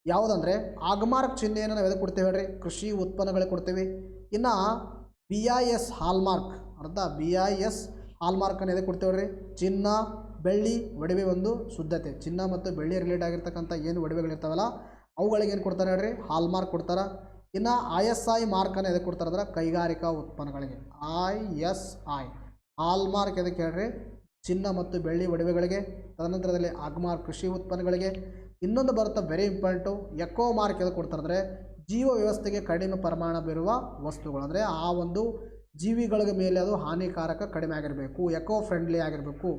ಯಾವುದಂದರೆ ಆಗ್ಮಾರ್ಕ್ ಚಿಹ್ನೆಯನ್ನು ನಾವು ಎದಕ್ಕೆ ಕೊಡ್ತೀವಿ ಹೇಳ್ರಿ ಕೃಷಿ ಉತ್ಪನ್ನಗಳಿಗೆ ಕೊಡ್ತೀವಿ. ಇನ್ನು BIS ಹಾಲ್ಮಾರ್ಕ್ ಅರ್ಥ BIS ಹಾಲ್ಮಾರ್ಕನ್ನು ಎದಕ್ಕೆ ಕೊಡ್ತೀವಿ ಹೇಳ್ರಿ ಚಿನ್ನ ಬೆಳ್ಳಿ ಒಡವೆ ಒಂದು ಶುದ್ಧತೆ, ಚಿನ್ನ ಮತ್ತು ಬೆಳ್ಳಿ ರಿಲೇಟ್ ಆಗಿರ್ತಕ್ಕಂಥ ಏನು ಒಡವೆಗಳಿರ್ತಾವಲ್ಲ ಅವುಗಳಿಗೆ ಏನು ಕೊಡ್ತಾರೆ ಹೇಳ್ರಿ ಹಾಲ್ಮಾರ್ಕ್ ಕೊಡ್ತಾರೆ. ಇನ್ನು ISI ಮಾರ್ಕನ್ನು ಎದಕ್ಕೆ ಕೊಡ್ತಾರೆ ಅಂದ್ರೆ ಕೈಗಾರಿಕಾ ಉತ್ಪನ್ನಗಳಿಗೆ ISI ಹಾಲ್ಮಾರ್ಕ್ ಎದಕ್ಕೆ ಹೇಳ್ರಿ ಚಿನ್ನ ಮತ್ತು ಬೆಳ್ಳಿ ಒಡವೆಗಳಿಗೆ. ತದನಂತರದಲ್ಲಿ ಆಗ್ಮಾರ್ಕ್ ಕೃಷಿ ಉತ್ಪನ್ನಗಳಿಗೆ. ಇನ್ನೊಂದು ಬರುತ್ತೆ ವೆರಿ ಇಂಪಾರ್ಟೆಂಟು ಎಕೋ ಮಾರ್ಕ್ ಎದಕ್ಕೆ ಕೊಡ್ತಾರೆ ಅಂದರೆ ಜೀವ ವ್ಯವಸ್ಥೆಗೆ ಕಡಿಮೆ ಪ್ರಮಾಣ ಬೀರುವ ವಸ್ತುಗಳು, ಅಂದರೆ ಆ ಒಂದು ಜೀವಿಗಳ ಮೇಲೆ ಅದು ಹಾನಿಕಾರಕ ಕಡಿಮೆ ಆಗಿರಬೇಕು, ಎಕೋ ಫ್ರೆಂಡ್ಲಿ ಆಗಿರಬೇಕು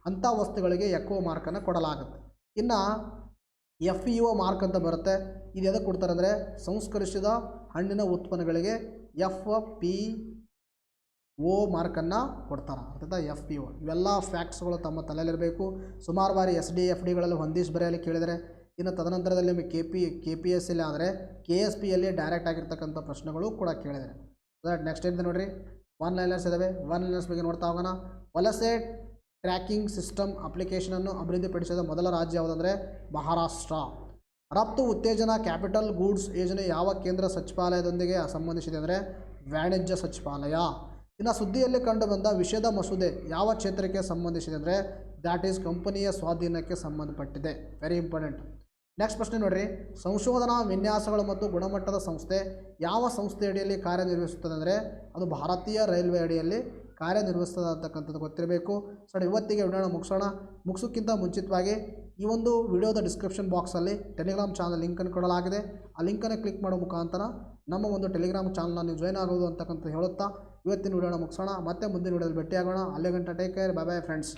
ಅಂಥ ವಸ್ತುಗಳಿಗೆ ಎಕೋ ಮಾರ್ಕನ್ನು ಕೊಡಲಾಗುತ್ತೆ. ಇನ್ನು FEO ಮಾರ್ಕ್ ಅಂತ ಬರುತ್ತೆ. ಇದು ಎದಕ್ಕೆ ಕೊಡ್ತಾರೆ ಅಂದರೆ ಸಂಸ್ಕರಿಸಿದ ಹಣ್ಣಿನ ಉತ್ಪನ್ನಗಳಿಗೆ FPO ಮಾರ್ಕನ್ನು ಕೊಡ್ತಾರೆ. ಅರ್ಥಾತ್ FPO. ಇವೆಲ್ಲ ಫ್ಯಾಕ್ಟ್ಸ್ಗಳು ತಮ್ಮ ತಲೆಯಲ್ಲಿರಬೇಕು. ಸುಮಾರು ಬಾರಿ SD FDಗಳಲ್ಲಿ ಹೊಂದಿಸಿ ಬರೆಯಲಿ ಕೇಳಿದರೆ. ಇನ್ನು ತದನಂತರದಲ್ಲಿ ನಿಮಗೆ KPSC ಆದರೆ KSPಯಲ್ಲಿ ಡೈರೆಕ್ಟ್ ಆಗಿರ್ತಕ್ಕಂಥ ಪ್ರಶ್ನೆಗಳು ಕೂಡ ಕೇಳಿದರೆ. ನೆಕ್ಸ್ಟ್ ಏನಿದೆ ನೋಡಿರಿ ಒನ್ ಲೈನರ್ಸ್ ಇದ್ದಾವೆ. ಒನ್ ಲೈನರ್ಸ್ ಬಗ್ಗೆ ನೋಡ್ತಾ ಹೋಗೋಣ. ವಲಸೆ ಟ್ರ್ಯಾಕಿಂಗ್ ಸಿಸ್ಟಮ್ ಅಪ್ಲಿಕೇಶನನ್ನು ಅಭಿವೃದ್ಧಿಪಡಿಸಿದ ಮೊದಲ ರಾಜ್ಯ ಯಾವುದಂದರೆ ಮಹಾರಾಷ್ಟ್ರ. ರಫ್ತು ಉತ್ತೇಜನ ಕ್ಯಾಪಿಟಲ್ ಗೂಡ್ಸ್ ಯೋಜನೆ ಯಾವ ಕೇಂದ್ರ ಸಚಿವಾಲಯದೊಂದಿಗೆ ಸಂಬಂಧಿಸಿದೆ ಅಂದರೆ ವಾಣಿಜ್ಯ ಸಚಿವಾಲಯ. ಇನ್ನು ಸುದ್ದಿಯಲ್ಲಿ ಕಂಡುಬಂದ ವಿಷಯದ ಮಸೂದೆ ಯಾವ ಕ್ಷೇತ್ರಕ್ಕೆ ಸಂಬಂಧಿಸಿದೆ ಅಂದರೆ ದ್ಯಾಟ್ ಈಸ್ ಕಂಪನಿಯ ಸ್ವಾಧೀನಕ್ಕೆ ಸಂಬಂಧಪಟ್ಟಿದೆ. Very important. ನೆಕ್ಸ್ಟ್ ಪ್ರಶ್ನೆ ನೋಡಿರಿ ಸಂಶೋಧನಾ ವಿನ್ಯಾಸಗಳು ಮತ್ತು ಗುಣಮಟ್ಟದ ಸಂಸ್ಥೆ ಯಾವ ಸಂಸ್ಥೆ ಅಡಿಯಲ್ಲಿ ಕಾರ್ಯನಿರ್ವಹಿಸುತ್ತದೆ ಅಂದರೆ ಅದು ಭಾರತೀಯ ರೈಲ್ವೆ ಅಡಿಯಲ್ಲಿ ಕಾರ್ಯನಿರ್ವಹಿಸ್ತದೆ ಅಂತಕ್ಕಂಥದ್ದು ಗೊತ್ತಿರಬೇಕು. ಸೊ ಇವತ್ತಿಗೆ ವಿಡಿಯೋನ ಮುಗಿಸೋಕ್ಕಿಂತ ಮುಂಚಿತವಾಗಿ ಈ ಒಂದು ವಿಡಿಯೋದ ಡಿಸ್ಕ್ರಿಪ್ಷನ್ ಬಾಕ್ಸಲ್ಲಿ ಟೆಲಿಗ್ರಾಮ್ ಚಾನಲ್ ಲಿಂಕನ್ನು ಕೊಡಲಾಗಿದೆ. ಆ ಲಿಂಕನ್ನು ಕ್ಲಿಕ್ ಮಾಡೋ ಮುಖಾಂತರ ನಮ್ಮ ಒಂದು ಟೆಲಿಗ್ರಾಮ್ ಚಾನಲ್ನ ನೀವು ಜಾಯ್ನ್ ಆಗೋದು ಅಂತಕ್ಕಂಥ ಹೇಳುತ್ತಾ ಇವತ್ತಿನ ವಿಡಿಯೋನ ಮುಗಿಸೋಣ. ಮತ್ತೆ ಮುಂದಿನ ವಿಡಿಯೋದಲ್ಲಿ ಭೇಟಿಯಾಗೋಣ. ಅಲ್ಲೇ ಗಂಟ take care. Bye bye friends.